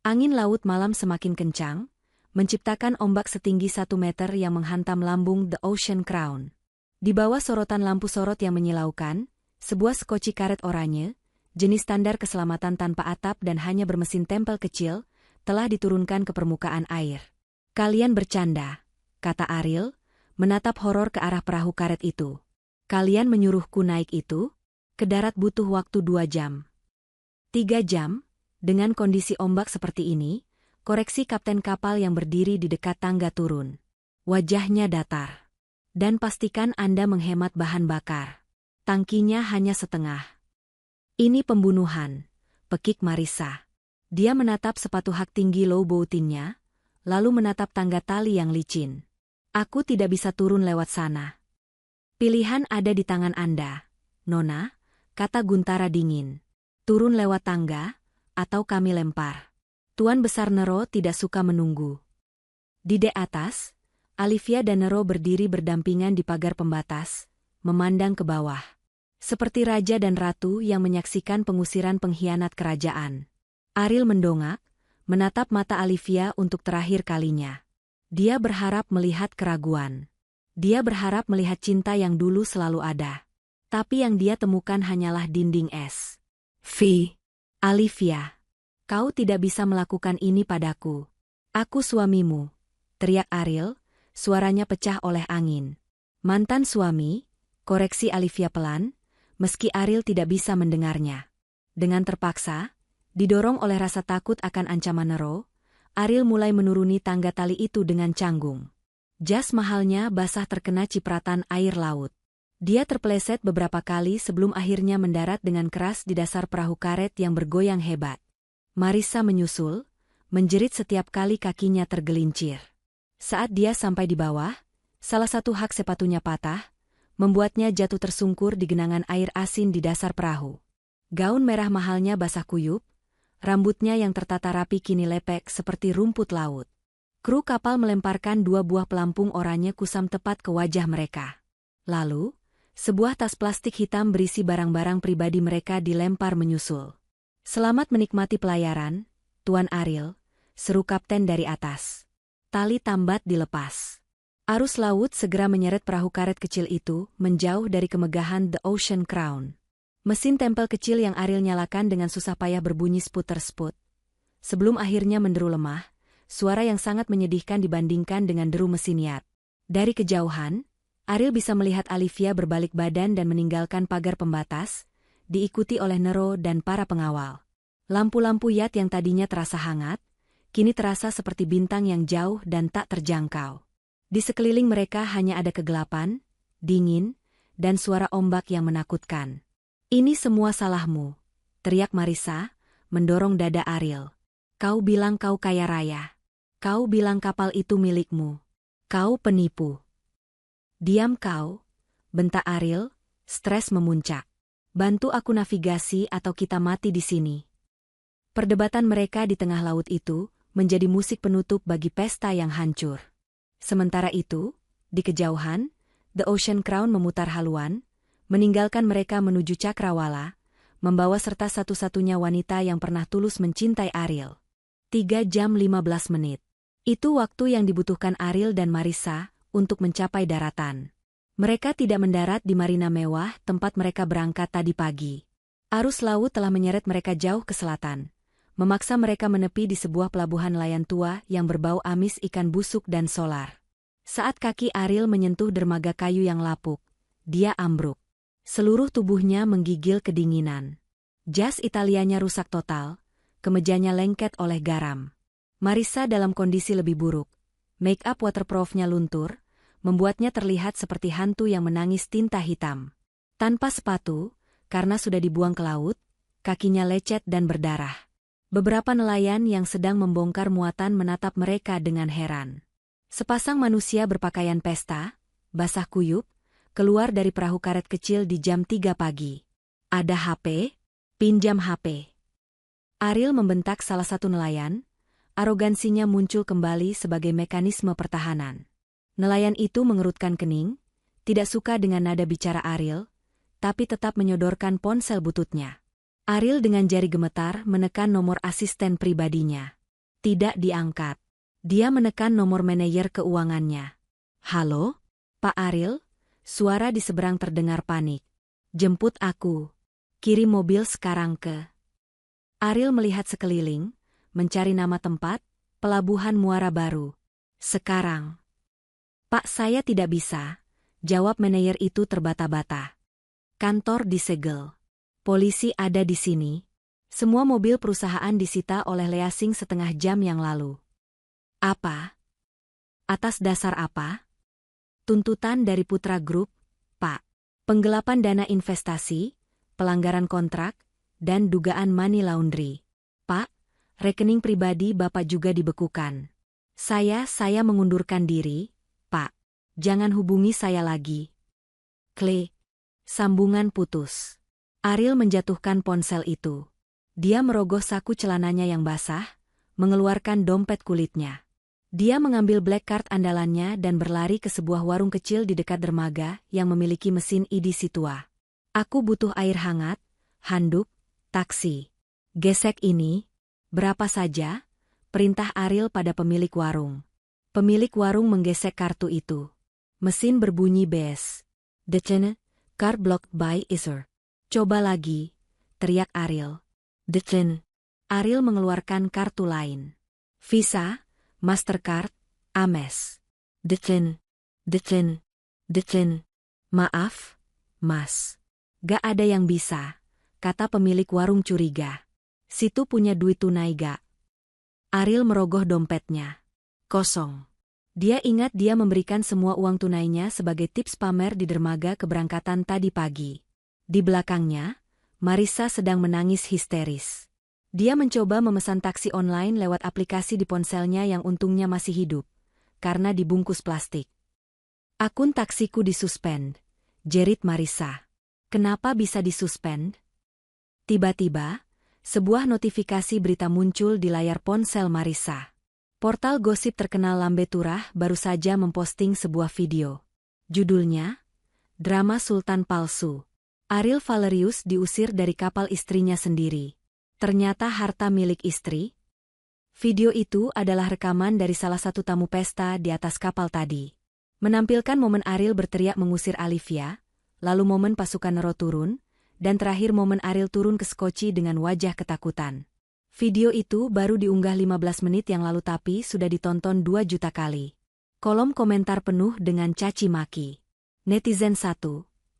Angin laut malam semakin kencang, menciptakan ombak setinggi 1 meter yang menghantam lambung The Ocean Crown. Di bawah sorotan lampu sorot yang menyilaukan, sebuah sekoci karet oranye, jenis standar keselamatan tanpa atap dan hanya bermesin tempel kecil, telah diturunkan ke permukaan air. Kalian bercanda, kata Ariel, menatap horor ke arah perahu karet itu. Kalian menyuruhku naik itu? Ke darat butuh waktu 2 jam. 3 jam? Dengan kondisi ombak seperti ini, koreksi kapten kapal yang berdiri di dekat tangga turun. Wajahnya datar. Dan pastikan Anda menghemat bahan bakar. Tangkinya hanya setengah. Ini pembunuhan, pekik Marissa. Dia menatap sepatu hak tinggi low boutinnya, lalu menatap tangga tali yang licin. Aku tidak bisa turun lewat sana. Pilihan ada di tangan Anda, Nona, kata Guntara dingin. Turun lewat tangga, atau kami lempar. Tuan Besar Nero tidak suka menunggu. Di dek atas, Alivia dan Nero berdiri berdampingan di pagar pembatas, memandang ke bawah. Seperti raja dan ratu yang menyaksikan pengusiran pengkhianat kerajaan. Ariel mendongak, menatap mata Alivia untuk terakhir kalinya. Dia berharap melihat keraguan. Dia berharap melihat cinta yang dulu selalu ada. Tapi yang dia temukan hanyalah dinding es. Alivia. Kau tidak bisa melakukan ini padaku. Aku suamimu, teriak Ariel, suaranya pecah oleh angin. Mantan suami, koreksi Alivia pelan, meski Ariel tidak bisa mendengarnya. Dengan terpaksa, didorong oleh rasa takut akan ancaman Nero, Ariel mulai menuruni tangga tali itu dengan canggung. Jas mahalnya basah terkena cipratan air laut. Dia terpeleset beberapa kali sebelum akhirnya mendarat dengan keras di dasar perahu karet yang bergoyang hebat. Marissa menyusul, menjerit setiap kali kakinya tergelincir. Saat dia sampai di bawah, salah satu hak sepatunya patah, membuatnya jatuh tersungkur di genangan air asin di dasar perahu. Gaun merah mahalnya basah kuyup, rambutnya yang tertata rapi kini lepek seperti rumput laut. Kru kapal melemparkan 2 buah pelampung oranye kusam tepat ke wajah mereka. Lalu, sebuah tas plastik hitam berisi barang-barang pribadi mereka dilempar menyusul. Selamat menikmati pelayaran, Tuan Ariel, seru kapten dari atas. Tali tambat dilepas. Arus laut segera menyeret perahu karet kecil itu menjauh dari kemegahan The Ocean Crown. Mesin tempel kecil yang Ariel nyalakan dengan susah payah berbunyi sput-sput. Sebelum akhirnya menderu lemah, suara yang sangat menyedihkan dibandingkan dengan deru mesin yacht. Dari kejauhan, Ariel bisa melihat Alivia berbalik badan dan meninggalkan pagar pembatas, diikuti oleh Nero dan para pengawal. Lampu-lampu yacht yang tadinya terasa hangat, kini terasa seperti bintang yang jauh dan tak terjangkau. Di sekeliling mereka hanya ada kegelapan, dingin, dan suara ombak yang menakutkan. Ini semua salahmu, teriak Marissa, mendorong dada Ariel. Kau bilang kau kaya raya. Kau bilang kapal itu milikmu. Kau penipu. Diam kau, bentak Ariel, stres memuncak. Bantu aku navigasi atau kita mati di sini. Perdebatan mereka di tengah laut itu menjadi musik penutup bagi pesta yang hancur. Sementara itu, di kejauhan, The Ocean Crown memutar haluan, meninggalkan mereka menuju Cakrawala, membawa serta satu-satunya wanita yang pernah tulus mencintai Ariel. 3 jam 15 menit. Itu waktu yang dibutuhkan Ariel dan Marissa untuk mencapai daratan. Mereka tidak mendarat di marina mewah tempat mereka berangkat tadi pagi. Arus laut telah menyeret mereka jauh ke selatan, memaksa mereka menepi di sebuah pelabuhan nelayan tua yang berbau amis ikan busuk dan solar. Saat kaki Ariel menyentuh dermaga kayu yang lapuk, dia ambruk. Seluruh tubuhnya menggigil kedinginan. Jas Italianya rusak total, kemejanya lengket oleh garam. Marissa dalam kondisi lebih buruk. Make up waterproofnya luntur, membuatnya terlihat seperti hantu yang menangis tinta hitam. Tanpa sepatu, karena sudah dibuang ke laut, kakinya lecet dan berdarah. Beberapa nelayan yang sedang membongkar muatan menatap mereka dengan heran. Sepasang manusia berpakaian pesta, basah kuyup, keluar dari perahu karet kecil di jam 3 pagi. Ada HP? Pinjam HP. Ariel membentak salah satu nelayan, arogansinya muncul kembali sebagai mekanisme pertahanan. Nelayan itu mengerutkan kening, tidak suka dengan nada bicara Ariel, tapi tetap menyodorkan ponsel bututnya. Ariel dengan jari gemetar menekan nomor asisten pribadinya. Tidak diangkat. Dia menekan nomor manajer keuangannya. Halo? Pak Ariel? Suara di seberang terdengar panik. Jemput aku. Kirim mobil sekarang ke. Ariel melihat sekeliling, mencari nama tempat, Pelabuhan Muara Baru. Sekarang. Pak, saya tidak bisa, jawab manajer itu terbata-bata. Kantor disegel. Polisi ada di sini. Semua mobil perusahaan disita oleh Leasing setengah jam yang lalu. Apa? Atas dasar apa? Tuntutan dari Putra Group, Pak. Penggelapan dana investasi, pelanggaran kontrak, dan dugaan money laundry. Pak, rekening pribadi Bapak juga dibekukan. Saya mengundurkan diri, Pak. Jangan hubungi saya lagi. Klik. Sambungan putus. Ariel menjatuhkan ponsel itu. Dia merogoh saku celananya yang basah, mengeluarkan dompet kulitnya. Dia mengambil black card andalannya dan berlari ke sebuah warung kecil di dekat dermaga yang memiliki mesin EDC tua. Aku butuh air hangat, handuk, taksi. Gesek ini, berapa saja? Perintah Ariel pada pemilik warung. Pemilik warung menggesek kartu itu. Mesin berbunyi bes. Decene, card blocked by user. Coba lagi, teriak Ariel. Decene. Ariel mengeluarkan kartu lain. Visa, Mastercard, Ames. Decene. Maaf, Mas. Gak ada yang bisa, kata pemilik warung curiga. Situ punya duit tunai gak? Ariel merogoh dompetnya. Kosong. Dia ingat dia memberikan semua uang tunainya sebagai tips pamer di dermaga keberangkatan tadi pagi. Di belakangnya, Marissa sedang menangis histeris. Dia mencoba memesan taksi online lewat aplikasi di ponselnya yang untungnya masih hidup, karena dibungkus plastik. Akun taksiku disuspend, jerit Marissa. Kenapa bisa disuspend? Tiba-tiba, sebuah notifikasi berita muncul di layar ponsel Marissa. Portal gosip terkenal Lambe Turah baru saja memposting sebuah video. Judulnya, Drama Sultan Palsu. Ariel Valerius diusir dari kapal istrinya sendiri. Ternyata harta milik istri. Video itu adalah rekaman dari salah satu tamu pesta di atas kapal tadi. Menampilkan momen Ariel berteriak mengusir Alivia, lalu momen pasukan Nero turun, dan terakhir momen Ariel turun ke skoci dengan wajah ketakutan. Video itu baru diunggah 15 menit yang lalu tapi sudah ditonton 2 juta kali. Kolom komentar penuh dengan caci maki. Netizen 1,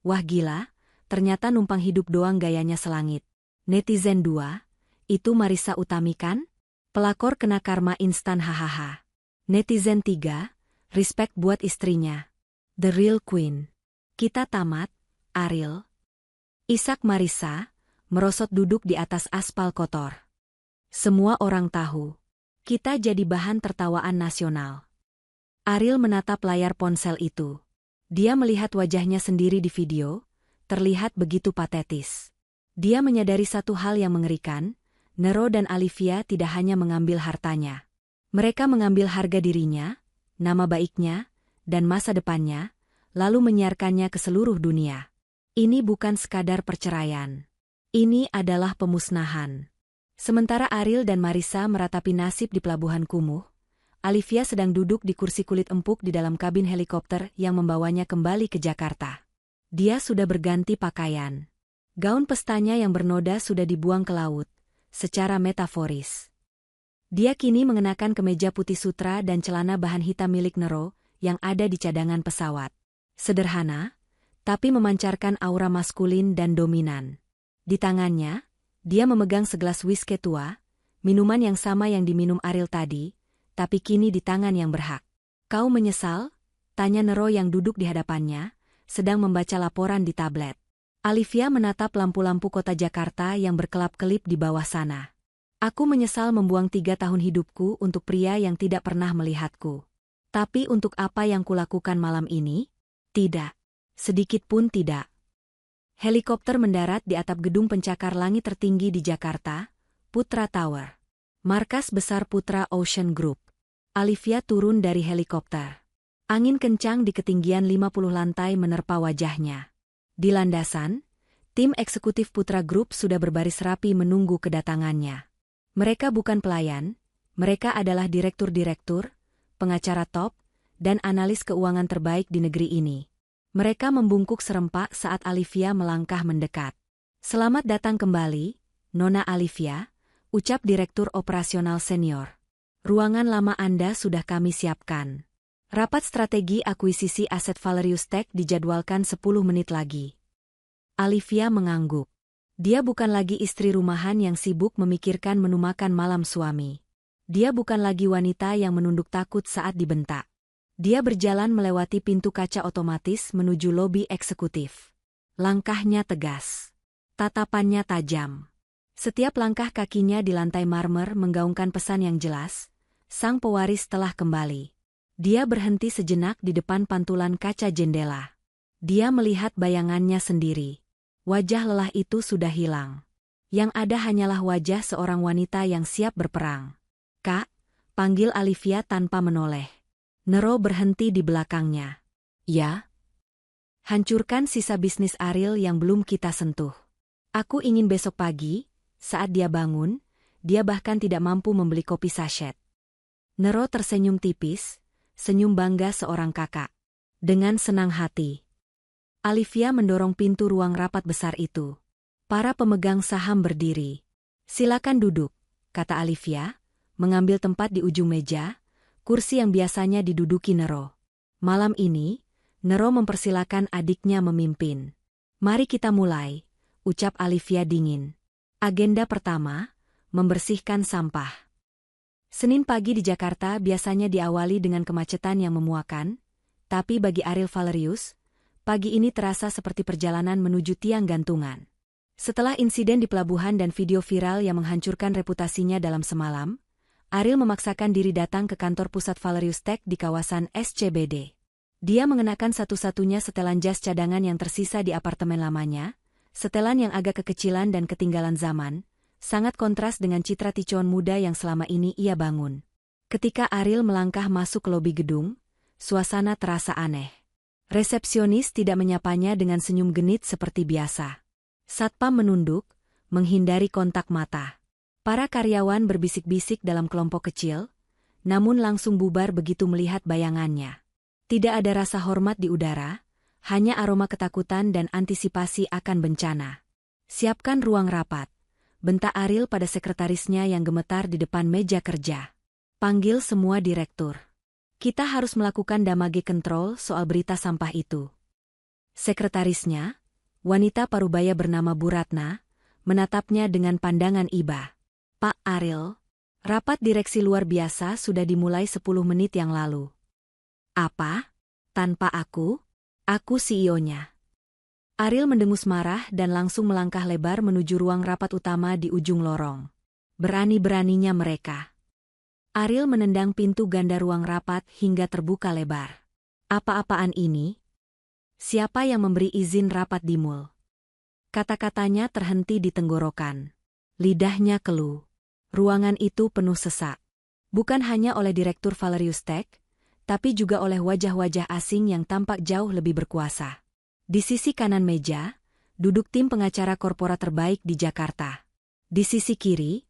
wah gila, ternyata numpang hidup doang gayanya selangit. Netizen 2, itu Marissa Utami kan? Pelakor kena karma instan hahaha. Netizen 3, respect buat istrinya. The real queen. Kita tamat, Ariel. Isak Marissa, merosot duduk di atas aspal kotor. Semua orang tahu. Kita jadi bahan tertawaan nasional. Ariel menatap layar ponsel itu. Dia melihat wajahnya sendiri di video, terlihat begitu patetis. Dia menyadari satu hal yang mengerikan, Nero dan Alivia tidak hanya mengambil hartanya. Mereka mengambil harga dirinya, nama baiknya, dan masa depannya, lalu menyiarkannya ke seluruh dunia. Ini bukan sekadar perceraian. Ini adalah pemusnahan. Sementara Ariel dan Marissa meratapi nasib di pelabuhan kumuh, Alivia sedang duduk di kursi kulit empuk di dalam kabin helikopter yang membawanya kembali ke Jakarta. Dia sudah berganti pakaian. Gaun pestanya yang bernoda sudah dibuang ke laut, secara metaforis. Dia kini mengenakan kemeja putih sutra dan celana bahan hitam milik Nero yang ada di cadangan pesawat. Sederhana, tapi memancarkan aura maskulin dan dominan. Di tangannya, Dia memegang segelas whisky tua, minuman yang sama yang diminum Ariel tadi, tapi kini di tangan yang berhak. Kau menyesal? Tanya Nero yang duduk di hadapannya, sedang membaca laporan di tablet. Olivia menatap lampu-lampu kota Jakarta yang berkelap-kelip di bawah sana. Aku menyesal membuang 3 tahun hidupku untuk pria yang tidak pernah melihatku. Tapi untuk apa yang kulakukan malam ini? Tidak. Sedikit pun tidak. Helikopter mendarat di atap gedung pencakar langit tertinggi di Jakarta, Putra Tower. Markas besar Putra Ocean Group. Olivia turun dari helikopter. Angin kencang di ketinggian 50 lantai menerpa wajahnya. Di landasan, tim eksekutif Putra Group sudah berbaris rapi menunggu kedatangannya. Mereka bukan pelayan, mereka adalah direktur-direktur, pengacara top, dan analis keuangan terbaik di negeri ini. Mereka membungkuk serempak saat Olivia melangkah mendekat. Selamat datang kembali, Nona Olivia, ucap Direktur Operasional Senior. Ruangan lama Anda sudah kami siapkan. Rapat strategi akuisisi aset Valerius Tech dijadwalkan 10 menit lagi. Olivia mengangguk. Dia bukan lagi istri rumahan yang sibuk memikirkan menu makan malam suami. Dia bukan lagi wanita yang menunduk takut saat dibentak. Dia berjalan melewati pintu kaca otomatis menuju lobi eksekutif. Langkahnya tegas. Tatapannya tajam. Setiap langkah kakinya di lantai marmer menggaungkan pesan yang jelas. Sang pewaris telah kembali. Dia berhenti sejenak di depan pantulan kaca jendela. Dia melihat bayangannya sendiri. Wajah lelah itu sudah hilang. Yang ada hanyalah wajah seorang wanita yang siap berperang. Kak, panggil Olivia tanpa menoleh. Nero berhenti di belakangnya. Ya? Hancurkan sisa bisnis Ariel yang belum kita sentuh. Aku ingin besok pagi, saat dia bangun, dia bahkan tidak mampu membeli kopi sachet. Nero tersenyum tipis, senyum bangga seorang kakak. Dengan senang hati. Olivia mendorong pintu ruang rapat besar itu. Para pemegang saham berdiri. Silakan duduk, kata Olivia, mengambil tempat di ujung meja, kursi yang biasanya diduduki Nero. Malam ini, Nero mempersilakan adiknya memimpin. Mari kita mulai, ucap Olivia dingin. Agenda pertama, membersihkan sampah. Senin pagi di Jakarta biasanya diawali dengan kemacetan yang memuakan, tapi bagi Ariel Valerius, pagi ini terasa seperti perjalanan menuju tiang gantungan. Setelah insiden di pelabuhan dan video viral yang menghancurkan reputasinya dalam semalam, Ariel memaksakan diri datang ke kantor pusat Valerius Tech di kawasan SCBD. Dia mengenakan satu-satunya setelan jas cadangan yang tersisa di apartemen lamanya, setelan yang agak kekecilan dan ketinggalan zaman, sangat kontras dengan citra ticon muda yang selama ini ia bangun. Ketika Ariel melangkah masuk ke lobi gedung, suasana terasa aneh. Resepsionis tidak menyapanya dengan senyum genit seperti biasa. Satpam menunduk, menghindari kontak mata. Para karyawan berbisik-bisik dalam kelompok kecil, namun langsung bubar begitu melihat bayangannya. Tidak ada rasa hormat di udara, hanya aroma ketakutan dan antisipasi akan bencana. Siapkan ruang rapat, bentak Ariel pada sekretarisnya yang gemetar di depan meja kerja. Panggil semua direktur. Kita harus melakukan damage control soal berita sampah itu. Sekretarisnya, wanita parubaya bernama Bu Ratna, menatapnya dengan pandangan iba. Pak Ariel, rapat direksi luar biasa sudah dimulai 10 menit yang lalu. Apa? Tanpa aku? Aku CEO-nya. Ariel mendengus marah dan langsung melangkah lebar menuju ruang rapat utama di ujung lorong. Berani-beraninya mereka. Ariel menendang pintu ganda ruang rapat hingga terbuka lebar. Apa-apaan ini? Siapa yang memberi izin rapat di mall? Kata-katanya terhenti di tenggorokan. Lidahnya keluh. Ruangan itu penuh sesak. Bukan hanya oleh Direktur Valerius Tech, tapi juga oleh wajah-wajah asing yang tampak jauh lebih berkuasa. Di sisi kanan meja, duduk tim pengacara korporat terbaik di Jakarta. Di sisi kiri,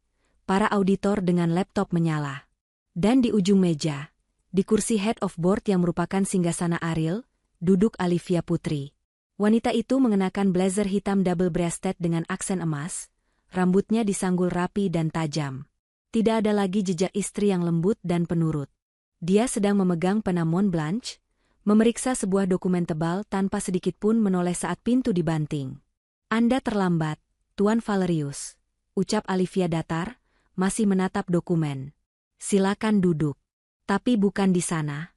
para auditor dengan laptop menyala. Dan di ujung meja, di kursi head of board yang merupakan singgasana Ariel, duduk Olivia Putri. Wanita itu mengenakan blazer hitam double-breasted dengan aksen emas, rambutnya disanggul rapi dan tajam. Tidak ada lagi jejak istri yang lembut dan penurut. Dia sedang memegang pena Montblanc, memeriksa sebuah dokumen tebal tanpa sedikit pun menoleh saat pintu dibanting. Anda terlambat, Tuan Valerius, ucap Alivia datar, masih menatap dokumen. Silakan duduk. Tapi bukan di sana.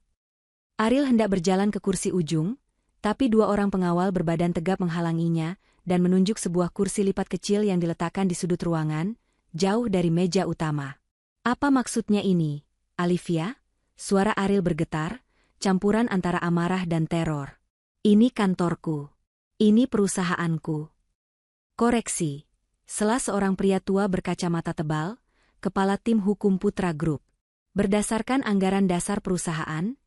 Ariel hendak berjalan ke kursi ujung, tapi dua orang pengawal berbadan tegap menghalanginya dan menunjuk sebuah kursi lipat kecil yang diletakkan di sudut ruangan, jauh dari meja utama. Apa maksudnya ini, Alivia? Suara Ariel bergetar, campuran antara amarah dan teror. Ini kantorku. Ini perusahaanku. Koreksi. Sela seorang pria tua berkacamata tebal, kepala tim hukum Putra Group. Berdasarkan anggaran dasar perusahaan,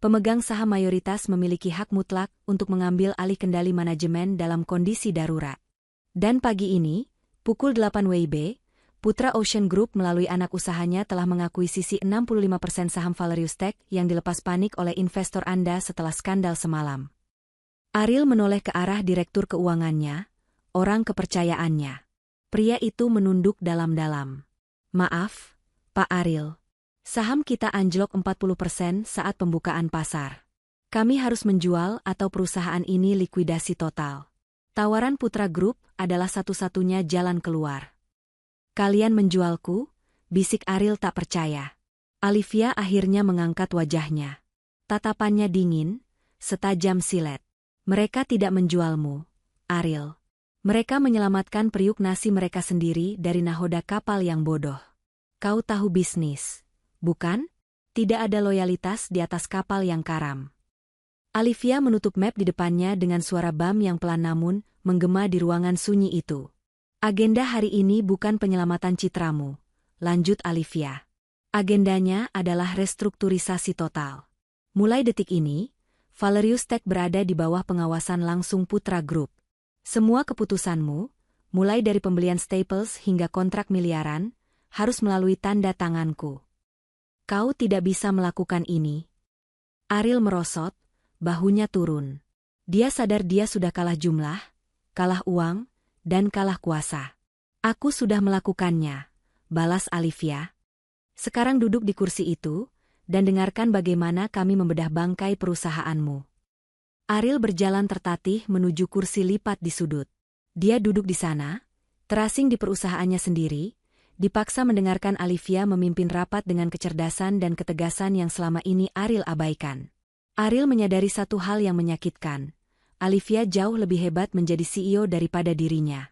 pemegang saham mayoritas memiliki hak mutlak untuk mengambil alih kendali manajemen dalam kondisi darurat. Dan pagi ini, pukul 8 WIB, Putra Ocean Group melalui anak usahanya telah mengakuisisi 65% saham Valerius Tech yang dilepas panik oleh investor Anda setelah skandal semalam. Ariel menoleh ke arah direktur keuangannya, orang kepercayaannya. Pria itu menunduk dalam-dalam. Maaf, Pak Ariel. Saham kita anjlok 40% saat pembukaan pasar. Kami harus menjual atau perusahaan ini likuidasi total. Tawaran Putra Group adalah satu-satunya jalan keluar. Kalian menjualku? Bisik Ariel tak percaya. Alivia akhirnya mengangkat wajahnya. Tatapannya dingin, setajam silet. Mereka tidak menjualmu, Ariel. Mereka menyelamatkan periuk nasi mereka sendiri dari nahoda kapal yang bodoh. Kau tahu bisnis, bukan? Tidak ada loyalitas di atas kapal yang karam. Alivia menutup map di depannya dengan suara bam yang pelan namun menggema di ruangan sunyi itu. Agenda hari ini bukan penyelamatan citramu, lanjut Alivia. Agendanya adalah restrukturisasi total. Mulai detik ini, Valerius Tech berada di bawah pengawasan langsung Putra Group. Semua keputusanmu, mulai dari pembelian Staples hingga kontrak miliaran, harus melalui tanda tanganku. Kau tidak bisa melakukan ini. Ariel merosot, bahunya turun. Dia sadar dia sudah kalah jumlah, kalah uang, dan kalah kuasa. Aku sudah melakukannya, balas Alivia. Sekarang duduk di kursi itu, dan dengarkan bagaimana kami membedah bangkai perusahaanmu. Ariel berjalan tertatih menuju kursi lipat di sudut. Dia duduk di sana, terasing di perusahaannya sendiri, dipaksa mendengarkan Alivia memimpin rapat dengan kecerdasan dan ketegasan yang selama ini Ariel abaikan. Ariel menyadari satu hal yang menyakitkan. Alivia jauh lebih hebat menjadi CEO daripada dirinya.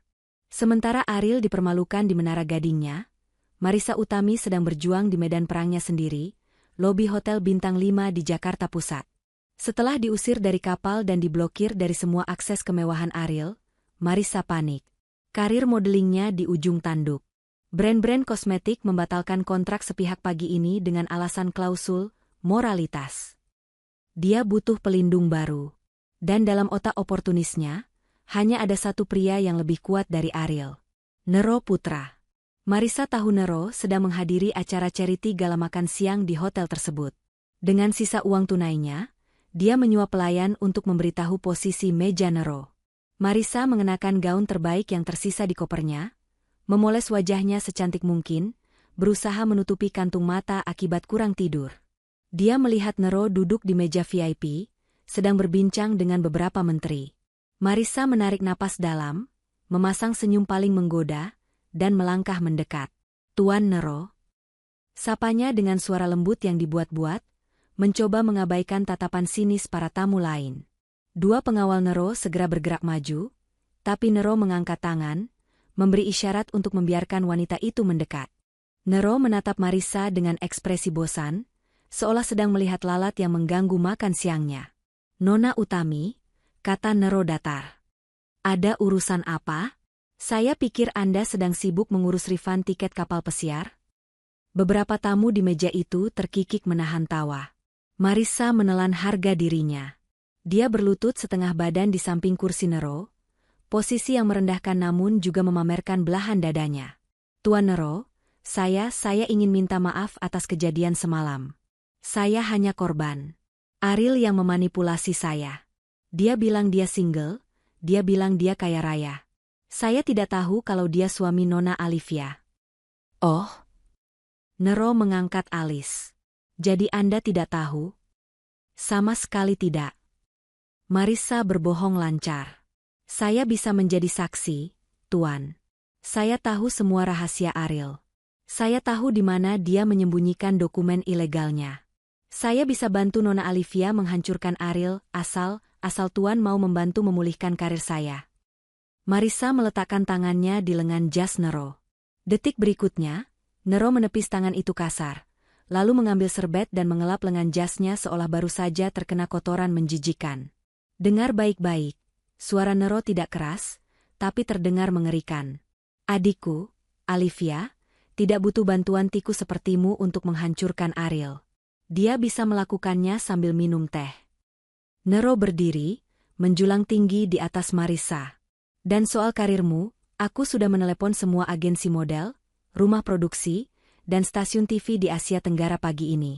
Sementara Ariel dipermalukan di Menara Gadingnya, Marissa Utami sedang berjuang di medan perangnya sendiri, lobi Hotel Bintang 5 di Jakarta Pusat. Setelah diusir dari kapal dan diblokir dari semua akses kemewahan Ariel, Marissa panik. Karir modelingnya di ujung tanduk. Brand-brand kosmetik membatalkan kontrak sepihak pagi ini dengan alasan klausul moralitas. Dia butuh pelindung baru. Dan dalam otak oportunisnya, hanya ada satu pria yang lebih kuat dari Ariel. Nero Putra. Marissa tahu Nero sedang menghadiri acara charity gala makan siang di hotel tersebut. Dengan sisa uang tunainya, dia menyuap pelayan untuk memberitahu posisi meja Nero. Marissa mengenakan gaun terbaik yang tersisa di kopernya, memoles wajahnya secantik mungkin, berusaha menutupi kantung mata akibat kurang tidur. Dia melihat Nero duduk di meja VIP, sedang berbincang dengan beberapa menteri. Marissa menarik napas dalam, memasang senyum paling menggoda, dan melangkah mendekat. Tuan Nero. Sapanya dengan suara lembut yang dibuat-buat, mencoba mengabaikan tatapan sinis para tamu lain. Dua pengawal Nero segera bergerak maju, tapi Nero mengangkat tangan, memberi isyarat untuk membiarkan wanita itu mendekat. Nero menatap Marissa dengan ekspresi bosan, seolah sedang melihat lalat yang mengganggu makan siangnya. Nona Utami, kata Nero datar. Ada urusan apa? Saya pikir Anda sedang sibuk mengurus refund tiket kapal pesiar. Beberapa tamu di meja itu terkikik menahan tawa. Marissa menelan harga dirinya. Dia berlutut setengah badan di samping kursi Nero, posisi yang merendahkan namun juga memamerkan belahan dadanya. Tuan Nero, saya ingin minta maaf atas kejadian semalam. Saya hanya korban. Ariel yang memanipulasi saya. Dia bilang dia single, dia bilang dia kaya raya. Saya tidak tahu kalau dia suami Nona Alivia. Oh? Nero mengangkat alis. Jadi Anda tidak tahu? Sama sekali tidak. Marissa berbohong lancar. Saya bisa menjadi saksi, Tuan. Saya tahu semua rahasia Ariel. Saya tahu di mana dia menyembunyikan dokumen ilegalnya. Saya bisa bantu Nona Olivia menghancurkan Ariel, asal Tuan mau membantu memulihkan karir saya. Marissa meletakkan tangannya di lengan jas Nero. Detik berikutnya, Nero menepis tangan itu kasar, lalu mengambil serbet dan mengelap lengan jasnya seolah baru saja terkena kotoran menjijikan. Dengar baik-baik, suara Nero tidak keras, tapi terdengar mengerikan. Adikku, Olivia, tidak butuh bantuan tikus sepertimu untuk menghancurkan Ariel. Dia bisa melakukannya sambil minum teh. Nero berdiri, menjulang tinggi di atas Marissa. Dan soal karirmu, aku sudah menelepon semua agensi model, rumah produksi, dan stasiun TV di Asia Tenggara pagi ini.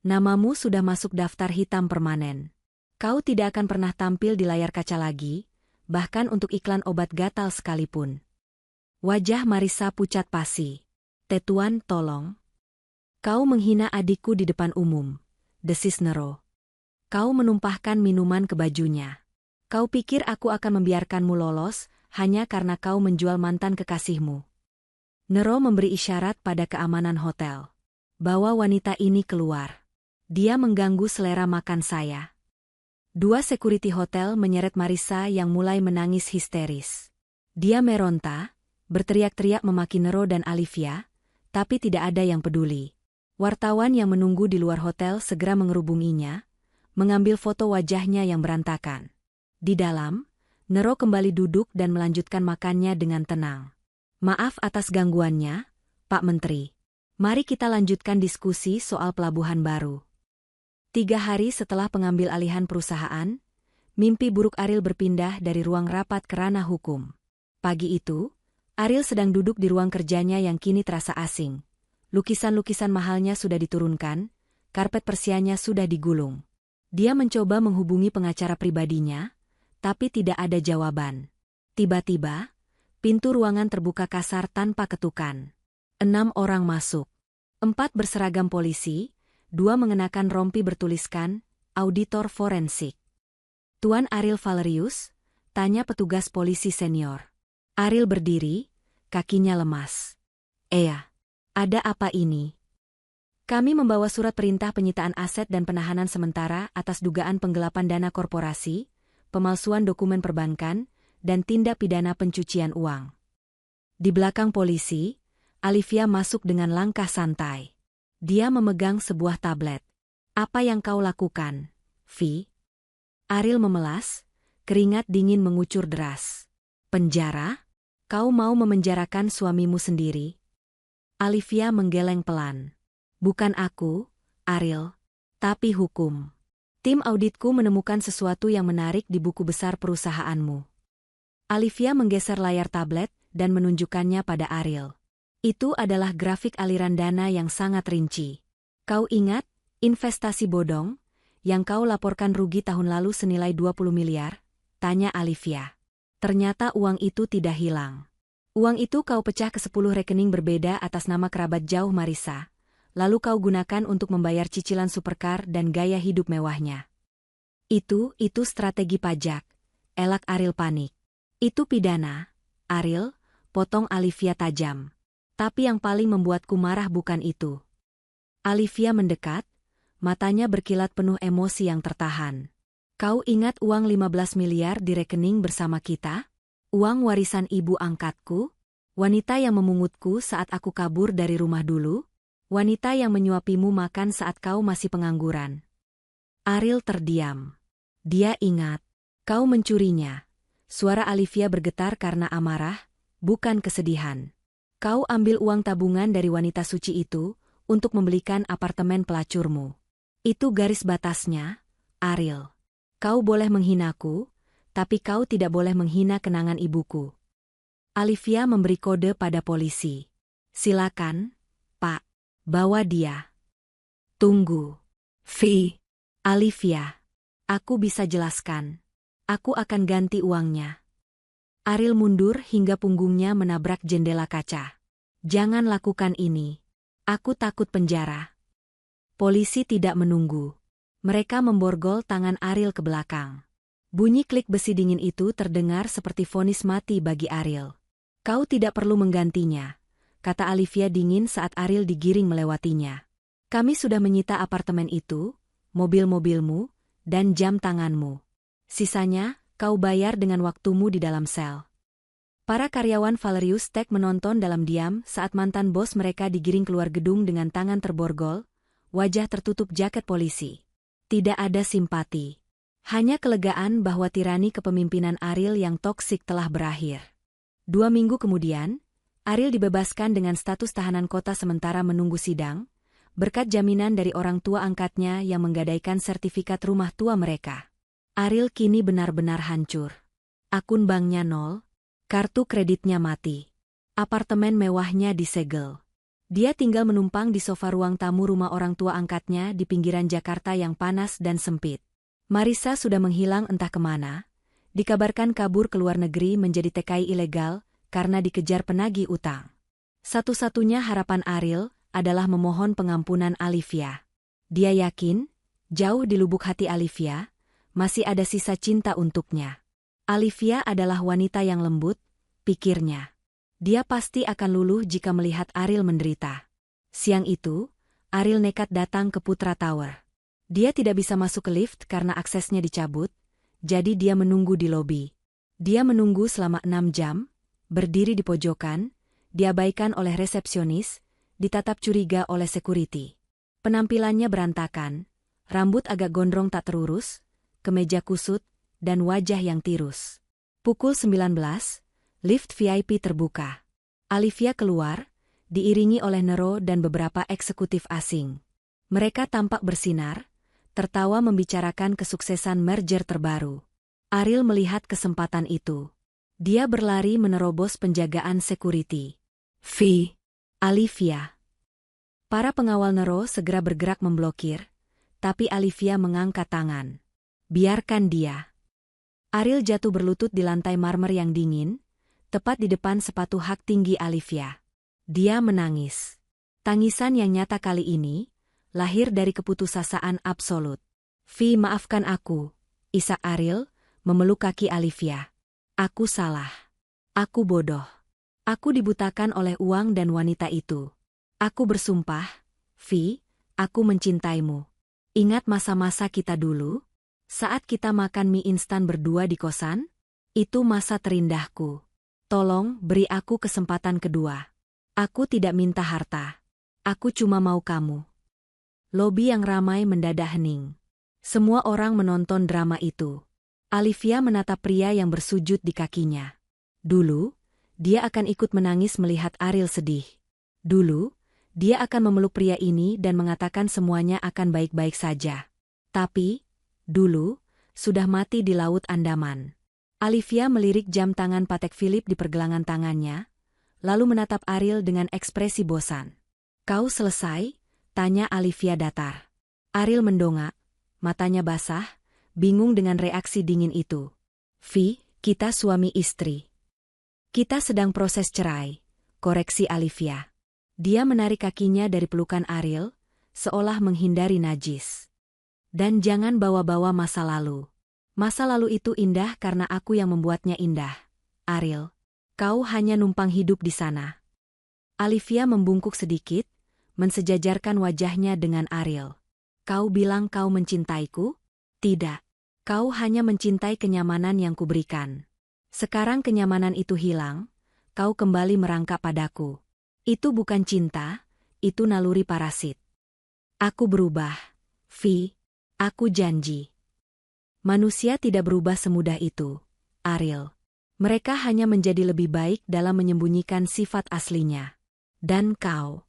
Namamu sudah masuk daftar hitam permanen. Kau tidak akan pernah tampil di layar kaca lagi, bahkan untuk iklan obat gatal sekalipun. Wajah Marissa pucat pasi. Tetuan, tolong. Kau menghina adikku di depan umum, desis Nero. Kau menumpahkan minuman ke bajunya. Kau pikir aku akan membiarkanmu lolos, hanya karena kau menjual mantan kekasihmu. Nero memberi isyarat pada keamanan hotel. Bawa wanita ini keluar. Dia mengganggu selera makan saya. Dua security hotel menyeret Marissa yang mulai menangis histeris. Dia meronta, berteriak-teriak memaki Nero dan Olivia, tapi tidak ada yang peduli. Wartawan yang menunggu di luar hotel segera mengerubunginya, mengambil foto wajahnya yang berantakan. Di dalam, Nero kembali duduk dan melanjutkan makannya dengan tenang. Maaf atas gangguannya, Pak Menteri. Mari kita lanjutkan diskusi soal pelabuhan baru. 3 hari setelah pengambil alihan perusahaan, mimpi buruk Ariel berpindah dari ruang rapat ke ranah hukum. Pagi itu, Ariel sedang duduk di ruang kerjanya yang kini terasa asing. Lukisan-lukisan mahalnya sudah diturunkan, karpet persianya sudah digulung. Dia mencoba menghubungi pengacara pribadinya, tapi tidak ada jawaban. Tiba-tiba, pintu ruangan terbuka kasar tanpa ketukan. 6 orang masuk. 4 berseragam polisi, 2 mengenakan rompi bertuliskan, auditor forensik. Tuan Ariel Valerius, tanya petugas polisi senior. Ariel berdiri, kakinya lemas. Ada apa ini? Kami membawa surat perintah penyitaan aset dan penahanan sementara atas dugaan penggelapan dana korporasi, pemalsuan dokumen perbankan, dan tindak pidana pencucian uang. Di belakang polisi, Olivia masuk dengan langkah santai. Dia memegang sebuah tablet. Apa yang kau lakukan, Vi? Ariel memelas, keringat dingin mengucur deras. Penjara? Kau mau memenjarakan suamimu sendiri? Olivia menggeleng pelan. Bukan aku, Ariel, tapi hukum. Tim auditku menemukan sesuatu yang menarik di buku besar perusahaanmu. Olivia menggeser layar tablet dan menunjukkannya pada Ariel. Itu adalah grafik aliran dana yang sangat rinci. Kau ingat, investasi bodong, yang kau laporkan rugi tahun lalu senilai 20 miliar? Tanya Olivia. Ternyata uang itu tidak hilang. Uang itu kau pecah ke 10 rekening berbeda atas nama kerabat jauh Marissa. Lalu kau gunakan untuk membayar cicilan supercar dan gaya hidup mewahnya. Itu strategi pajak. Elak Ariel panik. Itu pidana, Ariel, potong Olivia tajam. Tapi yang paling membuatku marah bukan itu. Olivia mendekat, matanya berkilat penuh emosi yang tertahan. Kau ingat uang 15 miliar di rekening bersama kita? Uang warisan ibu angkatku? Wanita yang memungutku saat aku kabur dari rumah dulu? Wanita yang menyuapimu makan saat kau masih pengangguran. Ariel terdiam. Dia ingat. Kau mencurinya. Suara Olivia bergetar karena amarah, bukan kesedihan. Kau ambil uang tabungan dari wanita suci itu untuk membelikan apartemen pelacurmu. Itu garis batasnya, Ariel. Kau boleh menghinaku, tapi kau tidak boleh menghina kenangan ibuku. Olivia memberi kode pada polisi. Silakan, Pak. Bawa dia. Tunggu. Vi. Olivia. Aku bisa jelaskan. Aku akan ganti uangnya. Ariel mundur hingga punggungnya menabrak jendela kaca. Jangan lakukan ini. Aku takut penjara. Polisi tidak menunggu. Mereka memborgol tangan Ariel ke belakang. Bunyi klik besi dingin itu terdengar seperti vonis mati bagi Ariel. Kau tidak perlu menggantinya, kata Olivia dingin saat Ariel digiring melewatinya. Kami sudah menyita apartemen itu, mobil-mobilmu, dan jam tanganmu. Sisanya, kau bayar dengan waktumu di dalam sel. Para karyawan Valerius Tech menonton dalam diam saat mantan bos mereka digiring keluar gedung dengan tangan terborgol, wajah tertutup jaket polisi. Tidak ada simpati. Hanya kelegaan bahwa tirani kepemimpinan Ariel yang toksik telah berakhir. 2 minggu kemudian, Ariel dibebaskan dengan status tahanan kota sementara menunggu sidang, berkat jaminan dari orang tua angkatnya yang menggadaikan sertifikat rumah tua mereka. Ariel kini benar-benar hancur. Akun banknya nol, kartu kreditnya mati. Apartemen mewahnya disegel. Dia tinggal menumpang di sofa ruang tamu rumah orang tua angkatnya di pinggiran Jakarta yang panas dan sempit. Marissa sudah menghilang entah kemana, dikabarkan kabur ke luar negeri menjadi TKI ilegal karena dikejar penagih utang. Satu-satunya harapan Ariel adalah memohon pengampunan Olivia. Dia yakin, jauh di lubuk hati Olivia, masih ada sisa cinta untuknya. Olivia adalah wanita yang lembut, pikirnya. Dia pasti akan luluh jika melihat Ariel menderita. Siang itu, Ariel nekat datang ke Putra Tower. Dia tidak bisa masuk ke lift karena aksesnya dicabut, jadi dia menunggu di lobi. Dia menunggu selama 6 jam, berdiri di pojokan, diabaikan oleh resepsionis, ditatap curiga oleh security. Penampilannya berantakan, rambut agak gondrong tak terurus, kemeja kusut, dan wajah yang tirus. Pukul 19, lift VIP terbuka. Olivia keluar, diiringi oleh Nero dan beberapa eksekutif asing. Mereka tampak bersinar, tertawa membicarakan kesuksesan merger terbaru. Ariel melihat kesempatan itu. Dia berlari menerobos penjagaan security. Olivia. Para pengawal Nero segera bergerak memblokir, tapi Olivia mengangkat tangan. Biarkan dia. Ariel jatuh berlutut di lantai marmer yang dingin, tepat di depan sepatu hak tinggi Olivia. Dia menangis. Tangisan yang nyata kali ini, lahir dari keputusasaan absolut. Maafkan aku, isak Ariel, memeluk kaki Olivia. Aku salah. Aku bodoh. Aku dibutakan oleh uang dan wanita itu. Aku bersumpah, aku mencintaimu. Ingat masa-masa kita dulu? Saat kita makan mie instan berdua di kosan? Itu masa terindahku. Tolong beri aku kesempatan kedua. Aku tidak minta harta. Aku cuma mau kamu. Lobi yang ramai mendadak hening. Semua orang menonton drama itu. Olivia menatap pria yang bersujud di kakinya. Dulu, dia akan ikut menangis melihat Ariel sedih. Dulu, dia akan memeluk pria ini dan mengatakan semuanya akan baik-baik saja. Tapi, dulu, sudah mati di Laut Andaman. Olivia melirik jam tangan Patek Philippe di pergelangan tangannya, lalu menatap Ariel dengan ekspresi bosan. Kau selesai? Tanya Olivia datar. Ariel mendongak, matanya basah, bingung dengan reaksi dingin itu. Kita suami istri. Kita sedang proses cerai, koreksi Olivia. Dia menarik kakinya dari pelukan Ariel, seolah menghindari najis. Dan jangan bawa-bawa masa lalu. Masa lalu itu indah karena aku yang membuatnya indah. Ariel, kau hanya numpang hidup di sana. Olivia membungkuk sedikit, mensejajarkan wajahnya dengan Ariel. Kau bilang kau mencintaiku? Tidak. Kau hanya mencintai kenyamanan yang kuberikan. Sekarang kenyamanan itu hilang, kau kembali merangkak padaku. Itu bukan cinta, itu naluri parasit. Aku berubah, aku janji. Manusia tidak berubah semudah itu, Ariel. Mereka hanya menjadi lebih baik dalam menyembunyikan sifat aslinya. Dan kau.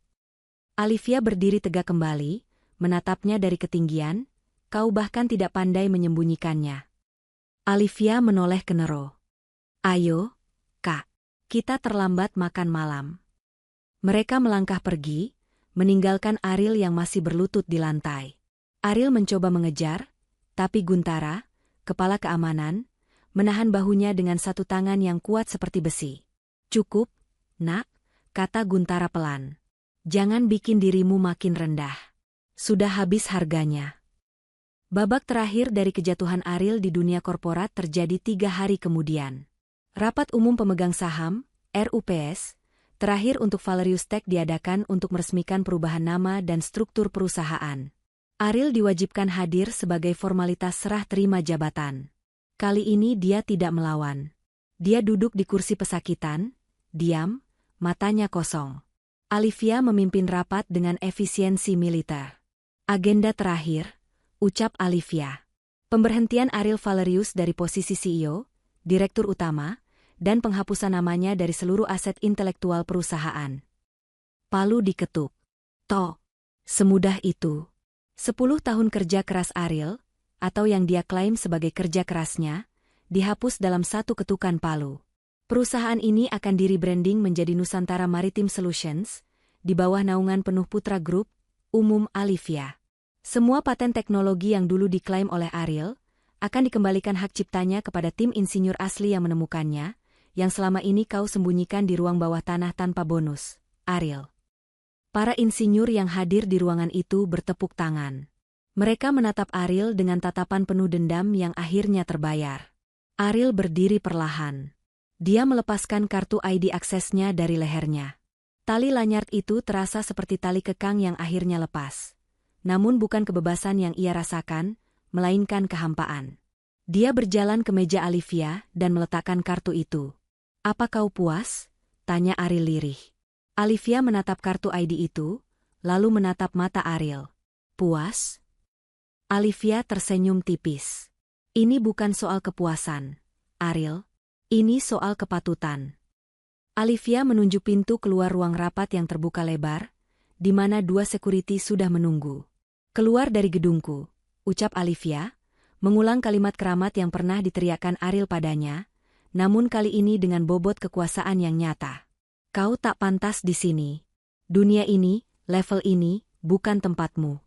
Olivia berdiri tegak kembali, menatapnya dari ketinggian, kau bahkan tidak pandai menyembunyikannya. Olivia menoleh ke Nero. Ayo, Kak. Kita terlambat makan malam. Mereka melangkah pergi, meninggalkan Ariel yang masih berlutut di lantai. Ariel mencoba mengejar, tapi Guntara, kepala keamanan, menahan bahunya dengan satu tangan yang kuat seperti besi. Cukup, nak, kata Guntara pelan. Jangan bikin dirimu makin rendah. Sudah habis harganya. Babak terakhir dari kejatuhan Ariel di dunia korporat terjadi 3 hari kemudian. Rapat umum pemegang saham, RUPS, terakhir untuk Valerius Tech diadakan untuk meresmikan perubahan nama dan struktur perusahaan. Ariel diwajibkan hadir sebagai formalitas serah terima jabatan. Kali ini dia tidak melawan. Dia duduk di kursi pesakitan, diam, matanya kosong. Alivia memimpin rapat dengan efisiensi militer. Agenda terakhir, ucap Alivia. Pemberhentian Ariel Valerius dari posisi CEO, Direktur Utama, dan penghapusan namanya dari seluruh aset intelektual perusahaan. Palu diketuk. Toh, semudah itu. 10 tahun kerja keras Ariel, atau yang dia klaim sebagai kerja kerasnya, dihapus dalam satu ketukan palu. Perusahaan ini akan di-rebranding menjadi Nusantara Maritime Solutions, di bawah naungan penuh Putra Group, umum Alivia. Semua paten teknologi yang dulu diklaim oleh Ariel, akan dikembalikan hak ciptanya kepada tim insinyur asli yang menemukannya, yang selama ini kau sembunyikan di ruang bawah tanah tanpa bonus, Ariel. Para insinyur yang hadir di ruangan itu bertepuk tangan. Mereka menatap Ariel dengan tatapan penuh dendam yang akhirnya terbayar. Ariel berdiri perlahan. Dia melepaskan kartu ID aksesnya dari lehernya. Tali lanyard itu terasa seperti tali kekang yang akhirnya lepas. Namun bukan kebebasan yang ia rasakan, melainkan kehampaan. Dia berjalan ke meja Alivia dan meletakkan kartu itu. "Apa kau puas?" tanya Ariel lirih. Alivia menatap kartu ID itu, lalu menatap mata Ariel. "Puas?" Alivia tersenyum tipis. "Ini bukan soal kepuasan, Ariel. Ini soal kepatutan." Alivia menunjuk pintu keluar ruang rapat yang terbuka lebar, di mana 2 security sudah menunggu. "Keluar dari gedungku," ucap Alivia, mengulang kalimat keramat yang pernah diteriakkan Ariel padanya, namun kali ini dengan bobot kekuasaan yang nyata. "Kau tak pantas di sini. Dunia ini, level ini, bukan tempatmu."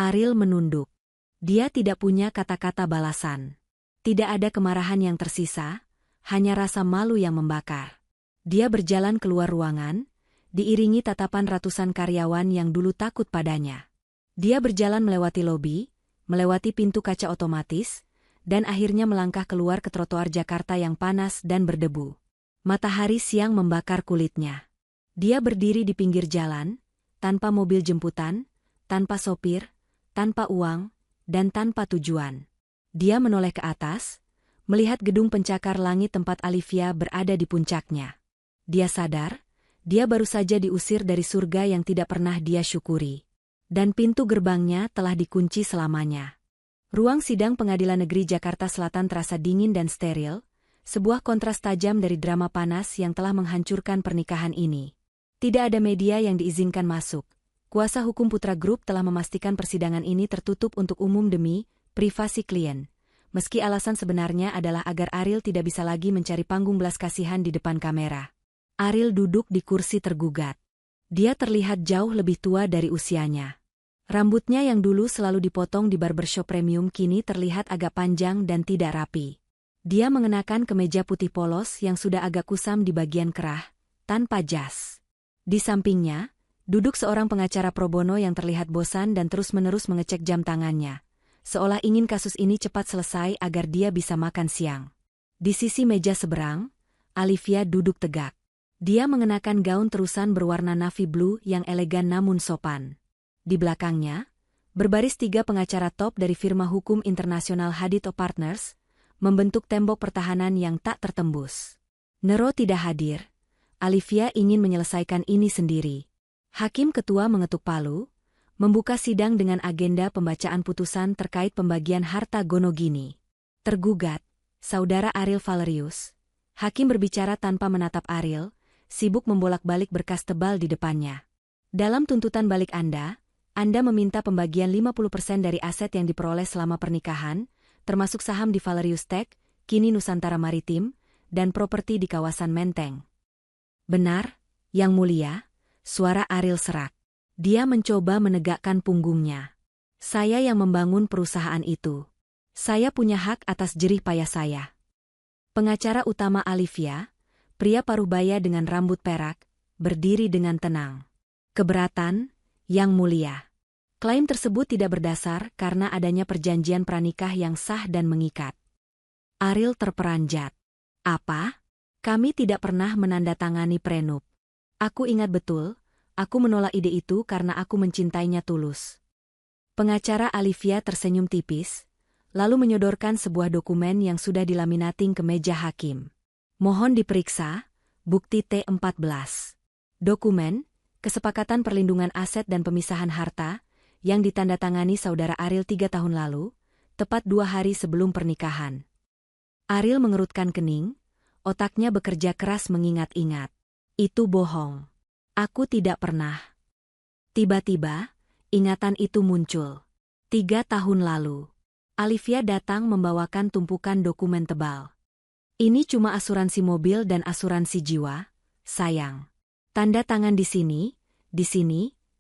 Ariel menunduk. Dia tidak punya kata-kata balasan. Tidak ada kemarahan yang tersisa, hanya rasa malu yang membakar. Dia berjalan keluar ruangan, diiringi tatapan ratusan karyawan yang dulu takut padanya. Dia berjalan melewati lobi, melewati pintu kaca otomatis, dan akhirnya melangkah keluar ke trotoar Jakarta yang panas dan berdebu. Matahari siang membakar kulitnya. Dia berdiri di pinggir jalan, tanpa mobil jemputan, tanpa sopir, tanpa uang, dan tanpa tujuan. Dia menoleh ke atas, melihat gedung pencakar langit tempat Alivia berada di puncaknya. Dia sadar, dia baru saja diusir dari surga yang tidak pernah dia syukuri. Dan pintu gerbangnya telah dikunci selamanya. Ruang sidang Pengadilan Negeri Jakarta Selatan terasa dingin dan steril, sebuah kontras tajam dari drama panas yang telah menghancurkan pernikahan ini. Tidak ada media yang diizinkan masuk. Kuasa hukum Putra Group telah memastikan persidangan ini tertutup untuk umum demi privasi klien. Meski alasan sebenarnya adalah agar Ariel tidak bisa lagi mencari panggung belas kasihan di depan kamera. Ariel duduk di kursi tergugat. Dia terlihat jauh lebih tua dari usianya. Rambutnya yang dulu selalu dipotong di barbershop premium kini terlihat agak panjang dan tidak rapi. Dia mengenakan kemeja putih polos yang sudah agak kusam di bagian kerah, tanpa jas. Di sampingnya, duduk seorang pengacara pro bono yang terlihat bosan dan terus-menerus mengecek jam tangannya, seolah ingin kasus ini cepat selesai agar dia bisa makan siang. Di sisi meja seberang, Alivia duduk tegak. Dia mengenakan gaun terusan berwarna navy blue yang elegan namun sopan. Di belakangnya, berbaris 3 pengacara top dari firma hukum internasional Hadito Partners, membentuk tembok pertahanan yang tak tertembus. Nero tidak hadir. Alivia ingin menyelesaikan ini sendiri. Hakim ketua mengetuk palu, membuka sidang dengan agenda pembacaan putusan terkait pembagian harta Gonogini. Tergugat, Saudara Ariel Valerius. Hakim berbicara tanpa menatap Ariel, sibuk membolak-balik berkas tebal di depannya. Dalam tuntutan balik Anda meminta pembagian 50% dari aset yang diperoleh selama pernikahan, termasuk saham di Valerius Tech, kini Nusantara Maritime, dan properti di kawasan Menteng. Benar, Yang Mulia, suara Ariel serak. Dia mencoba menegakkan punggungnya. Saya yang membangun perusahaan itu. Saya punya hak atas jerih payah saya. Pengacara utama Alivia, pria paruh-baya dengan rambut perak, berdiri dengan tenang. Keberatan, Yang Mulia. Klaim tersebut tidak berdasar karena adanya perjanjian pranikah yang sah dan mengikat. Ariel terperanjat. Apa? Kami tidak pernah menandatangani prenup. Aku ingat betul, aku menolak ide itu karena aku mencintainya tulus. Pengacara Alivia tersenyum tipis, lalu menyodorkan sebuah dokumen yang sudah dilaminating ke meja hakim. Mohon diperiksa, bukti T14. Dokumen, kesepakatan perlindungan aset dan pemisahan harta, yang ditandatangani saudara Ariel 3 tahun lalu, tepat 2 hari sebelum pernikahan. Ariel mengerutkan kening, otaknya bekerja keras mengingat-ingat. Itu bohong. Aku tidak pernah. Tiba-tiba, ingatan itu muncul. 3 tahun lalu, Alivia datang membawakan tumpukan dokumen tebal. Ini cuma asuransi mobil dan asuransi jiwa, sayang. Tanda tangan di sini,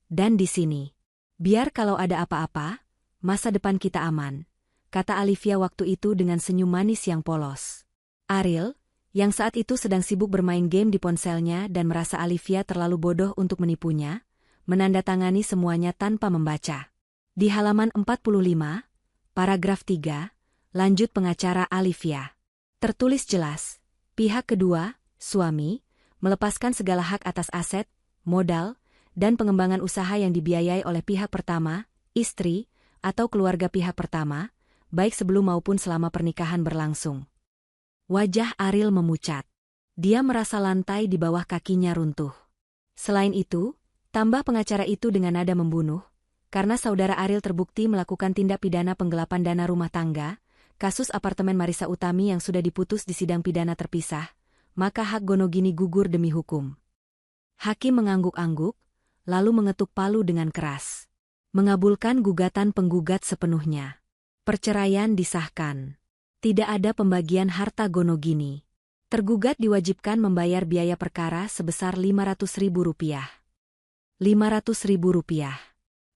dan di sini. Biar kalau ada apa-apa, masa depan kita aman, kata Alivia waktu itu dengan senyum manis yang polos. Ariel, yang saat itu sedang sibuk bermain game di ponselnya dan merasa Alivia terlalu bodoh untuk menipunya, menandatangani semuanya tanpa membaca. Di halaman 45, paragraf 3, lanjut pengacara Alivia. Tertulis jelas, pihak kedua, suami, melepaskan segala hak atas aset, modal, dan pengembangan usaha yang dibiayai oleh pihak pertama, istri, atau keluarga pihak pertama, baik sebelum maupun selama pernikahan berlangsung. Wajah Ariel memucat. Dia merasa lantai di bawah kakinya runtuh. Selain itu, tambah pengacara itu dengan nada membunuh, karena saudara Ariel terbukti melakukan tindak pidana penggelapan dana rumah tangga, kasus apartemen Marisa Utami yang sudah diputus di sidang pidana terpisah, maka hak Gonogini gugur demi hukum. Hakim mengangguk-angguk, lalu mengetuk palu dengan keras. Mengabulkan gugatan penggugat sepenuhnya. Perceraian disahkan. Tidak ada pembagian harta Gonogini. Tergugat diwajibkan membayar biaya perkara sebesar Rp500.000. Rp500.000.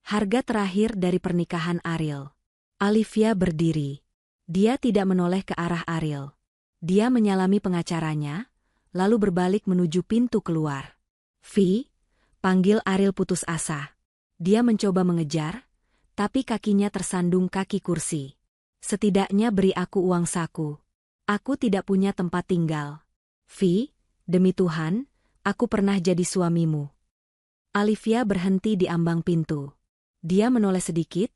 Harga terakhir dari pernikahan Ariel. Alivia berdiri. Dia tidak menoleh ke arah Ariel. Dia menyalami pengacaranya, lalu berbalik menuju pintu keluar. Vi, panggil Ariel putus asa. Dia mencoba mengejar, tapi kakinya tersandung kaki kursi. Setidaknya beri aku uang saku. Aku tidak punya tempat tinggal. Vi, demi Tuhan, aku pernah jadi suamimu. Alivia berhenti di ambang pintu. Dia menoleh sedikit,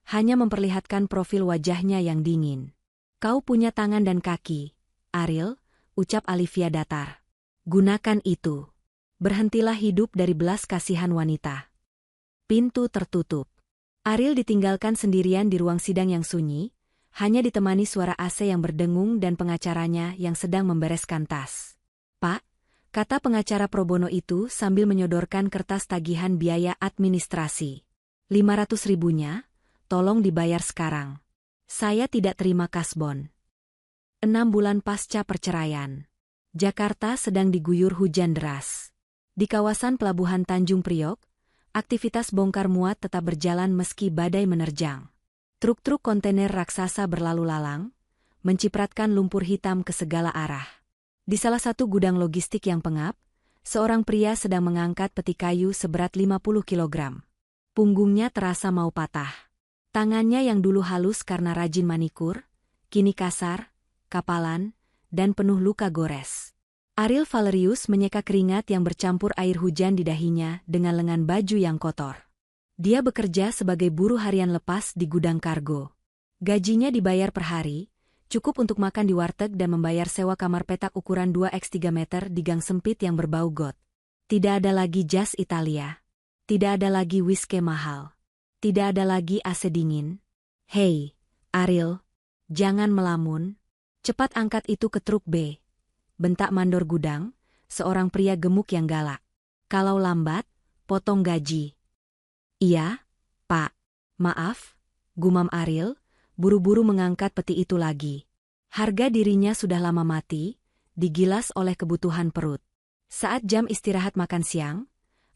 hanya memperlihatkan profil wajahnya yang dingin. Kau punya tangan dan kaki, Ariel, ucap Alivia datar. Gunakan itu. Berhentilah hidup dari belas kasihan wanita. Pintu tertutup. Ariel ditinggalkan sendirian di ruang sidang yang sunyi, hanya ditemani suara AC yang berdengung dan pengacaranya yang sedang membereskan tas. Pak, kata pengacara pro bono itu sambil menyodorkan kertas tagihan biaya administrasi. 500.000-nya, tolong dibayar sekarang. Saya tidak terima kasbon. 6 bulan pasca perceraian. Jakarta sedang diguyur hujan deras. Di kawasan pelabuhan Tanjung Priok, aktivitas bongkar muat tetap berjalan meski badai menerjang. Truk-truk kontainer raksasa berlalu lalang, mencipratkan lumpur hitam ke segala arah. Di salah satu gudang logistik yang pengap, seorang pria sedang mengangkat peti kayu seberat 50 kilogram. Punggungnya terasa mau patah. Tangannya yang dulu halus karena rajin manikur, kini kasar, kapalan, dan penuh luka gores. Ariel Valerius menyeka keringat yang bercampur air hujan di dahinya dengan lengan baju yang kotor. Dia bekerja sebagai buruh harian lepas di gudang kargo. Gajinya dibayar per hari, cukup untuk makan di warteg dan membayar sewa kamar petak ukuran 2x3 meter di gang sempit yang berbau got. Tidak ada lagi jas Italia. Tidak ada lagi whisky mahal. Tidak ada lagi AC dingin. Hei, Ariel, jangan melamun. Cepat angkat itu ke truk B. Bentak mandor gudang, seorang pria gemuk yang galak. Kalau lambat, potong gaji. Iya, Pak. Maaf, gumam Ariel, buru-buru mengangkat peti itu lagi. Harga dirinya sudah lama mati, digilas oleh kebutuhan perut. Saat jam istirahat makan siang,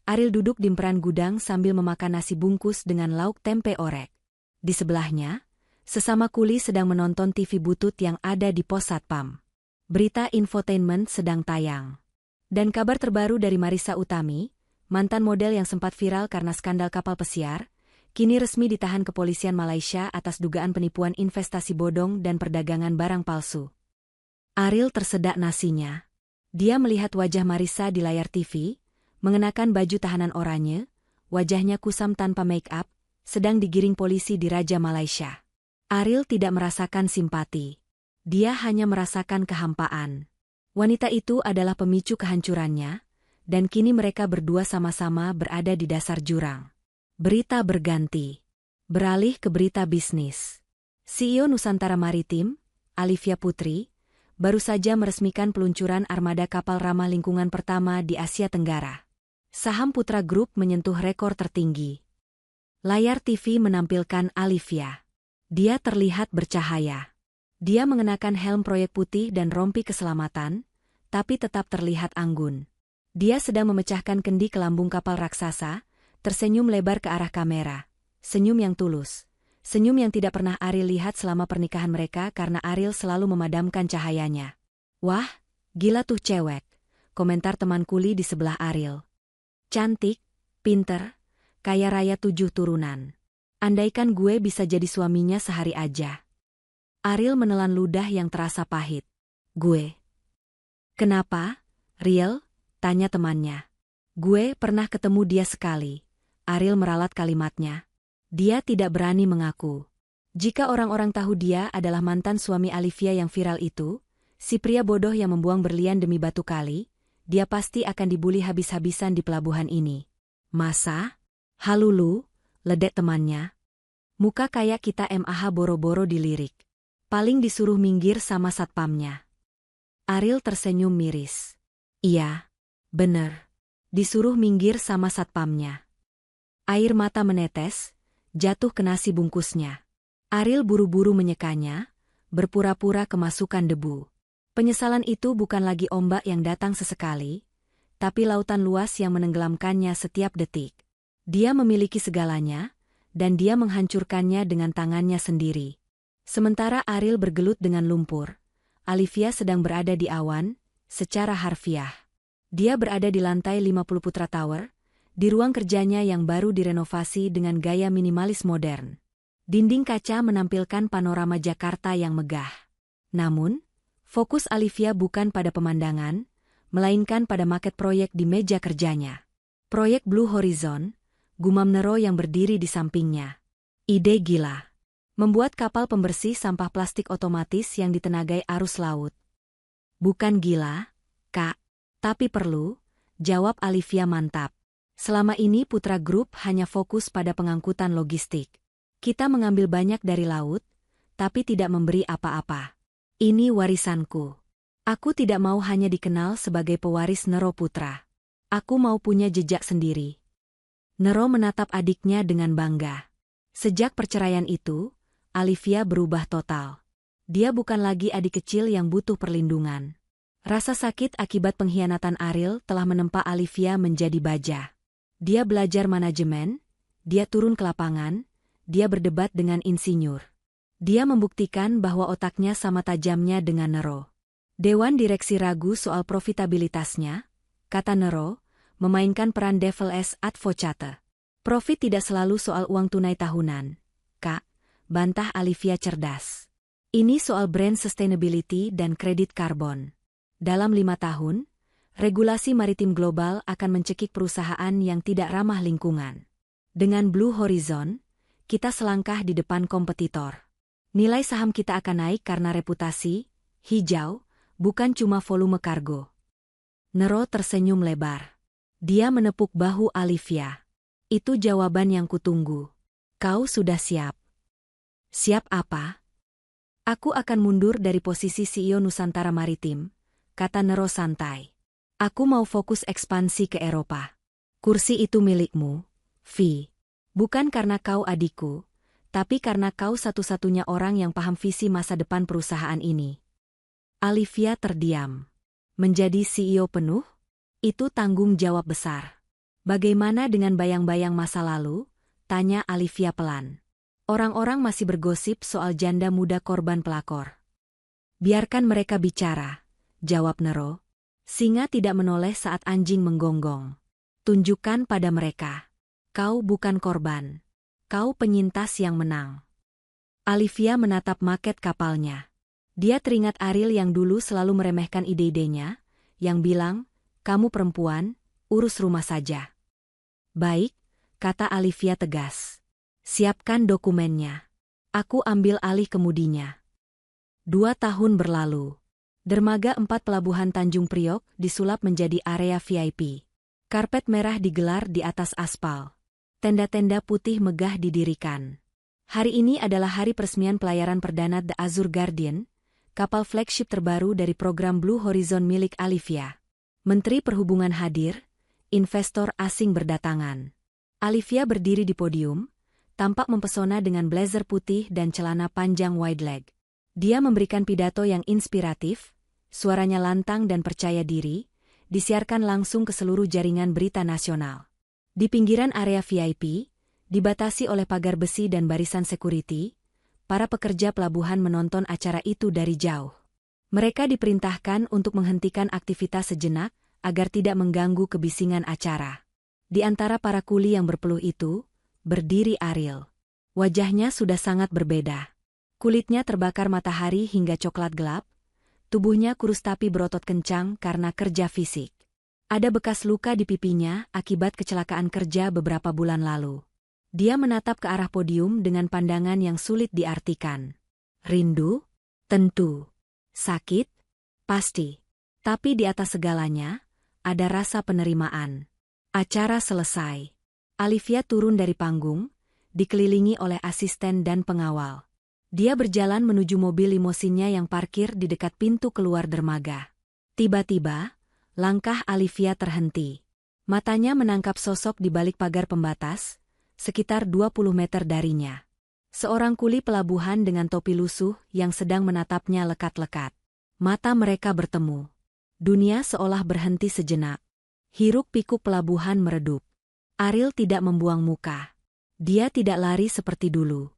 Ariel duduk di emperan gudang sambil memakan nasi bungkus dengan lauk tempe orek. Di sebelahnya, sesama kuli sedang menonton TV butut yang ada di pos satpam. Berita infotainment sedang tayang. Dan kabar terbaru dari Marisa Utami, mantan model yang sempat viral karena skandal kapal pesiar, kini resmi ditahan kepolisian Malaysia atas dugaan penipuan investasi bodong dan perdagangan barang palsu. Ariel tersedak nasinya. Dia melihat wajah Marissa di layar TV, mengenakan baju tahanan oranye, wajahnya kusam tanpa make-up, sedang digiring polisi di Raja Malaysia. Ariel tidak merasakan simpati. Dia hanya merasakan kehampaan. Wanita itu adalah pemicu kehancurannya, dan kini mereka berdua sama-sama berada di dasar jurang. Berita berganti. Beralih ke berita bisnis. CEO Nusantara Maritim, Alivia Putri, baru saja meresmikan peluncuran armada kapal ramah lingkungan pertama di Asia Tenggara. Saham Putra Group menyentuh rekor tertinggi. Layar TV menampilkan Alivia. Dia terlihat bercahaya. Dia mengenakan helm proyek putih dan rompi keselamatan, tapi tetap terlihat anggun. Dia sedang memecahkan kendi ke lambung kapal raksasa, tersenyum lebar ke arah kamera. Senyum yang tulus. Senyum yang tidak pernah Ariel lihat selama pernikahan mereka karena Ariel selalu memadamkan cahayanya. Wah, gila tuh cewek, komentar teman kuli di sebelah Ariel. Cantik, pinter, kaya raya 7 turunan. Andaikan gue bisa jadi suaminya sehari aja. Ariel menelan ludah yang terasa pahit. Gue. Kenapa, Riel? Tanya temannya. Gue pernah ketemu dia sekali. Ariel meralat kalimatnya. Dia tidak berani mengaku. Jika orang-orang tahu dia adalah mantan suami Alivia yang viral itu, si pria bodoh yang membuang berlian demi batu kali, dia pasti akan dibuli habis-habisan di pelabuhan ini. Masa? Halulu, ledek temannya. Muka kayak kita MAH boro-boro dilirik. Paling disuruh minggir sama satpamnya. Ariel tersenyum miris. Iya, bener. Disuruh minggir sama satpamnya. Air mata menetes, jatuh ke nasi bungkusnya. Ariel buru-buru menyekanya, berpura-pura kemasukan debu. Penyesalan itu bukan lagi ombak yang datang sesekali, tapi lautan luas yang menenggelamkannya setiap detik. Dia memiliki segalanya, dan dia menghancurkannya dengan tangannya sendiri. Sementara Ariel bergelut dengan lumpur, Alivia sedang berada di awan, secara harfiah. Dia berada di lantai 50 Putra Tower, di ruang kerjanya yang baru direnovasi dengan gaya minimalis modern. Dinding kaca menampilkan panorama Jakarta yang megah. Namun, fokus Alivia bukan pada pemandangan, melainkan pada maket proyek di meja kerjanya. Proyek Blue Horizon, gumam Nero yang berdiri di sampingnya. Ide gila. Membuat kapal pembersih sampah plastik otomatis yang ditenagai arus laut. Bukan gila, Kak. Tapi perlu, jawab Alivia mantap. Selama ini Putra Group hanya fokus pada pengangkutan logistik. Kita mengambil banyak dari laut, tapi tidak memberi apa-apa. Ini warisanku. Aku tidak mau hanya dikenal sebagai pewaris Nero Putra. Aku mau punya jejak sendiri. Nero menatap adiknya dengan bangga. Sejak perceraian itu, Alivia berubah total. Dia bukan lagi adik kecil yang butuh perlindungan. Rasa sakit akibat pengkhianatan Ariel telah menempa Alivia menjadi baja. Dia belajar manajemen, dia turun ke lapangan, dia berdebat dengan insinyur. Dia membuktikan bahwa otaknya sama tajamnya dengan Nero. Dewan direksi ragu soal profitabilitasnya, kata Nero, memainkan peran devil's advocate. Profit tidak selalu soal uang tunai tahunan, Kak, bantah Alivia cerdas. Ini soal brand sustainability dan kredit karbon. Dalam 5 tahun, regulasi maritim global akan mencekik perusahaan yang tidak ramah lingkungan. Dengan Blue Horizon, kita selangkah di depan kompetitor. Nilai saham kita akan naik karena reputasi, hijau, bukan cuma volume kargo. Nero tersenyum lebar. Dia menepuk bahu Alivia. Itu jawaban yang kutunggu. Kau sudah siap. Siap apa? Aku akan mundur dari posisi CEO Nusantara Maritim, kata Nero santai. Aku mau fokus ekspansi ke Eropa. Kursi itu milikmu, Vi. Bukan karena kau adikku, tapi karena kau satu-satunya orang yang paham visi masa depan perusahaan ini. Alivia terdiam. Menjadi CEO penuh? Itu tanggung jawab besar. Bagaimana dengan bayang-bayang masa lalu? Tanya Alivia pelan. Orang-orang masih bergosip soal janda muda korban pelakor. Biarkan mereka bicara, jawab Nero. Singa tidak menoleh saat anjing menggonggong. Tunjukkan pada mereka. Kau bukan korban. Kau penyintas yang menang. Alivia menatap maket kapalnya. Dia teringat Ariel yang dulu selalu meremehkan ide-idenya, yang bilang, "Kamu perempuan, urus rumah saja." "Baik," kata Olivia tegas. "Siapkan dokumennya. Aku ambil alih kemudinya." 2 tahun berlalu. Dermaga 4 Pelabuhan Tanjung Priok disulap menjadi area VIP. Karpet merah digelar di atas aspal. Tenda-tenda putih megah didirikan. Hari ini adalah hari peresmian pelayaran perdana The Azure Guardian, kapal flagship terbaru dari program Blue Horizon milik Olivia. Menteri Perhubungan hadir, investor asing berdatangan. Olivia berdiri di podium, tampak mempesona dengan blazer putih dan celana panjang wide leg. Dia memberikan pidato yang inspiratif, suaranya lantang dan percaya diri, disiarkan langsung ke seluruh jaringan berita nasional. Di pinggiran area VIP, dibatasi oleh pagar besi dan barisan security, para pekerja pelabuhan menonton acara itu dari jauh. Mereka diperintahkan untuk menghentikan aktivitas sejenak agar tidak mengganggu kebisingan acara. Di antara para kuli yang berpeluh itu, berdiri Ariel. Wajahnya sudah sangat berbeda. Kulitnya terbakar matahari hingga coklat gelap, tubuhnya kurus tapi berotot kencang karena kerja fisik. Ada bekas luka di pipinya akibat kecelakaan kerja beberapa bulan lalu. Dia menatap ke arah podium dengan pandangan yang sulit diartikan. Rindu? Tentu. Sakit? Pasti. Tapi di atas segalanya, ada rasa penerimaan. Acara selesai. Olivia turun dari panggung, dikelilingi oleh asisten dan pengawal. Dia berjalan menuju mobil limosinnya yang parkir di dekat pintu keluar dermaga. Tiba-tiba, langkah Olivia terhenti. Matanya menangkap sosok di balik pagar pembatas, sekitar 20 meter darinya. Seorang kuli pelabuhan dengan topi lusuh yang sedang menatapnya lekat-lekat. Mata mereka bertemu. Dunia seolah berhenti sejenak. Hiruk-pikuk pelabuhan meredup. Ariel tidak membuang muka. Dia tidak lari seperti dulu.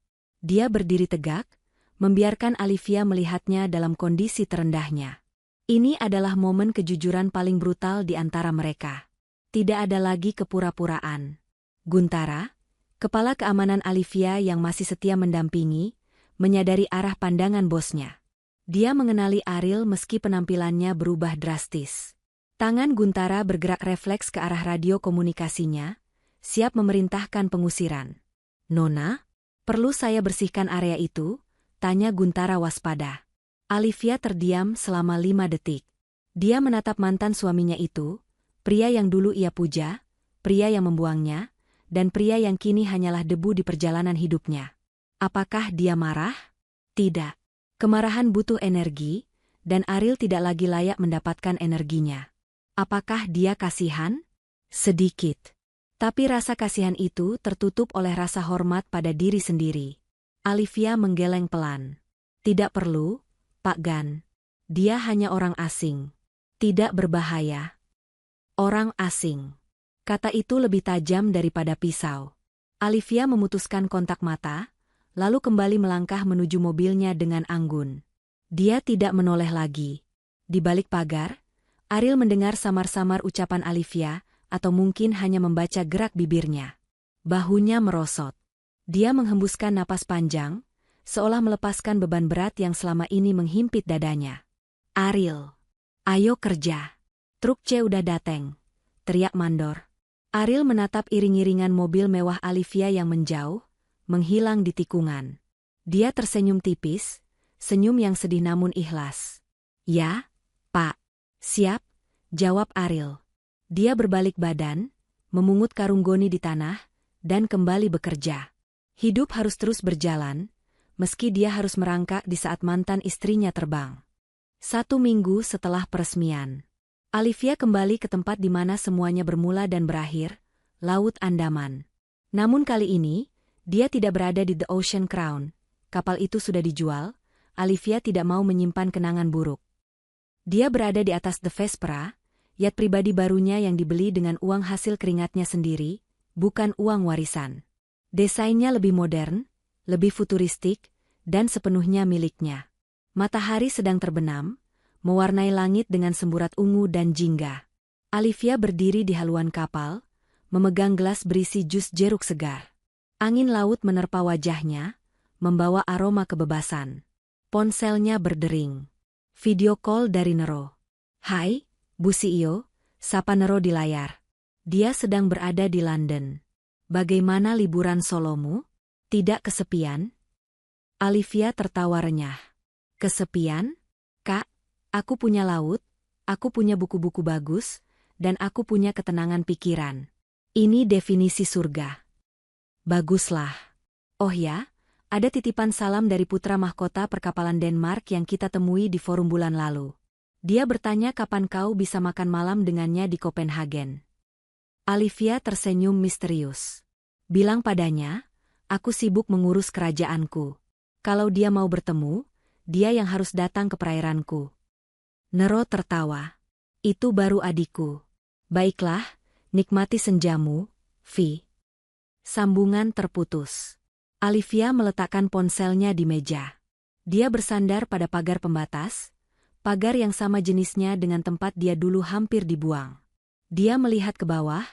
Dia berdiri tegak, membiarkan Olivia melihatnya dalam kondisi terendahnya. Ini adalah momen kejujuran paling brutal di antara mereka. Tidak ada lagi kepura-puraan. Guntara, kepala keamanan Olivia yang masih setia mendampingi, menyadari arah pandangan bosnya. Dia mengenali Ariel meski penampilannya berubah drastis. Tangan Guntara bergerak refleks ke arah radio komunikasinya, siap memerintahkan pengusiran. "Nona, perlu saya bersihkan area itu?" tanya Guntara waspada. Olivia terdiam selama 5 detik. Dia menatap mantan suaminya itu, pria yang dulu ia puja, pria yang membuangnya, dan pria yang kini hanyalah debu di perjalanan hidupnya. Apakah dia marah? Tidak. Kemarahan butuh energi, dan Ariel tidak lagi layak mendapatkan energinya. Apakah dia kasihan? Sedikit. Tapi rasa kasihan itu tertutup oleh rasa hormat pada diri sendiri. Olivia menggeleng pelan. "Tidak perlu, Pak Gan. Dia hanya orang asing. Tidak berbahaya." Orang asing. Kata itu lebih tajam daripada pisau. Olivia memutuskan kontak mata, lalu kembali melangkah menuju mobilnya dengan anggun. Dia tidak menoleh lagi. Di balik pagar, Ariel mendengar samar-samar ucapan Olivia, atau mungkin hanya membaca gerak bibirnya. Bahunya merosot. Dia menghembuskan napas panjang, seolah melepaskan beban berat yang selama ini menghimpit dadanya. "Ariel, ayo kerja. Truk C udah dateng," teriak mandor. Ariel menatap iring-iringan mobil mewah Olivia yang menjauh, menghilang di tikungan. Dia tersenyum tipis, senyum yang sedih namun ikhlas. "Ya, Pak." "Siap," jawab Ariel. Dia berbalik badan, memungut karung goni di tanah, dan kembali bekerja. Hidup harus terus berjalan, meski dia harus merangkak di saat mantan istrinya terbang. 1 minggu setelah peresmian, Olivia kembali ke tempat di mana semuanya bermula dan berakhir, Laut Andaman. Namun kali ini, dia tidak berada di The Ocean Crown. Kapal itu sudah dijual, Olivia tidak mau menyimpan kenangan buruk. Dia berada di atas The Vespera, yacht pribadi barunya yang dibeli dengan uang hasil keringatnya sendiri, bukan uang warisan. Desainnya lebih modern, lebih futuristik, dan sepenuhnya miliknya. Matahari sedang terbenam, mewarnai langit dengan semburat ungu dan jingga. Olivia berdiri di haluan kapal, memegang gelas berisi jus jeruk segar. Angin laut menerpa wajahnya, membawa aroma kebebasan. Ponselnya berdering. Video call dari Nero. "Hai, Bu CEO, sapa Nero di layar. Dia sedang berada di London. Bagaimana liburan solomu? Tidak kesepian? Olivia tertawa renyah. Kesepian? Kak, aku punya laut, aku punya buku-buku bagus, dan aku punya ketenangan pikiran. Ini definisi surga. Baguslah. Oh ya, ada titipan salam dari putra mahkota perkapalan Denmark yang kita temui di forum bulan lalu. Dia bertanya kapan kau bisa makan malam dengannya di Copenhagen. Olivia tersenyum misterius. Bilang padanya, aku sibuk mengurus kerajaanku. Kalau dia mau bertemu, dia yang harus datang ke perairanku. Nero tertawa. Itu baru adikku. Baiklah, nikmati senjamu, Vi. Sambungan terputus. Olivia meletakkan ponselnya di meja. Dia bersandar pada pagar pembatas, pagar yang sama jenisnya dengan tempat dia dulu hampir dibuang. Dia melihat ke bawah,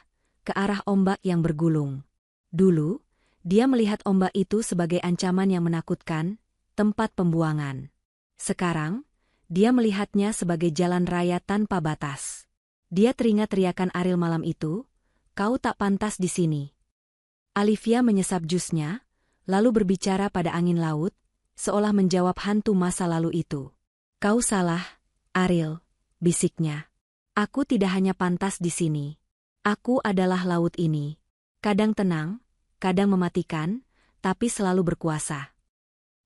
ke arah ombak yang bergulung. Dulu, dia melihat ombak itu sebagai ancaman yang menakutkan, tempat pembuangan. Sekarang, dia melihatnya sebagai jalan raya tanpa batas. Dia teringat teriakan Ariel malam itu, kau tak pantas di sini. Olivia menyesap jusnya, lalu berbicara pada angin laut, seolah menjawab hantu masa lalu itu. Kau salah, Ariel, bisiknya. Aku tidak hanya pantas di sini. Aku adalah laut ini. Kadang tenang, kadang mematikan, tapi selalu berkuasa.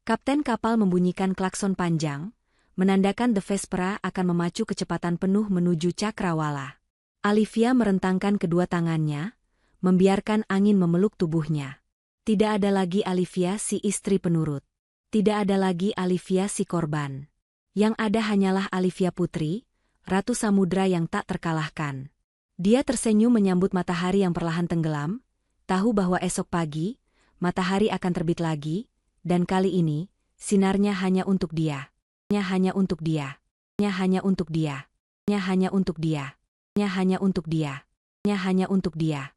Kapten kapal membunyikan klakson panjang, menandakan The Vespera akan memacu kecepatan penuh menuju cakrawala. Olivia merentangkan kedua tangannya, membiarkan angin memeluk tubuhnya. Tidak ada lagi Olivia si istri penurut. Tidak ada lagi Olivia si korban. Yang ada hanyalah Olivia putri, Ratu Samudra yang tak terkalahkan. Dia tersenyum menyambut matahari yang perlahan tenggelam, tahu bahwa esok pagi, matahari akan terbit lagi, dan kali ini, sinarnya hanya untuk dia. Hanya untuk dia. Hanya untuk dia. Hanya untuk dia. Hanya untuk dia. Hanya untuk dia.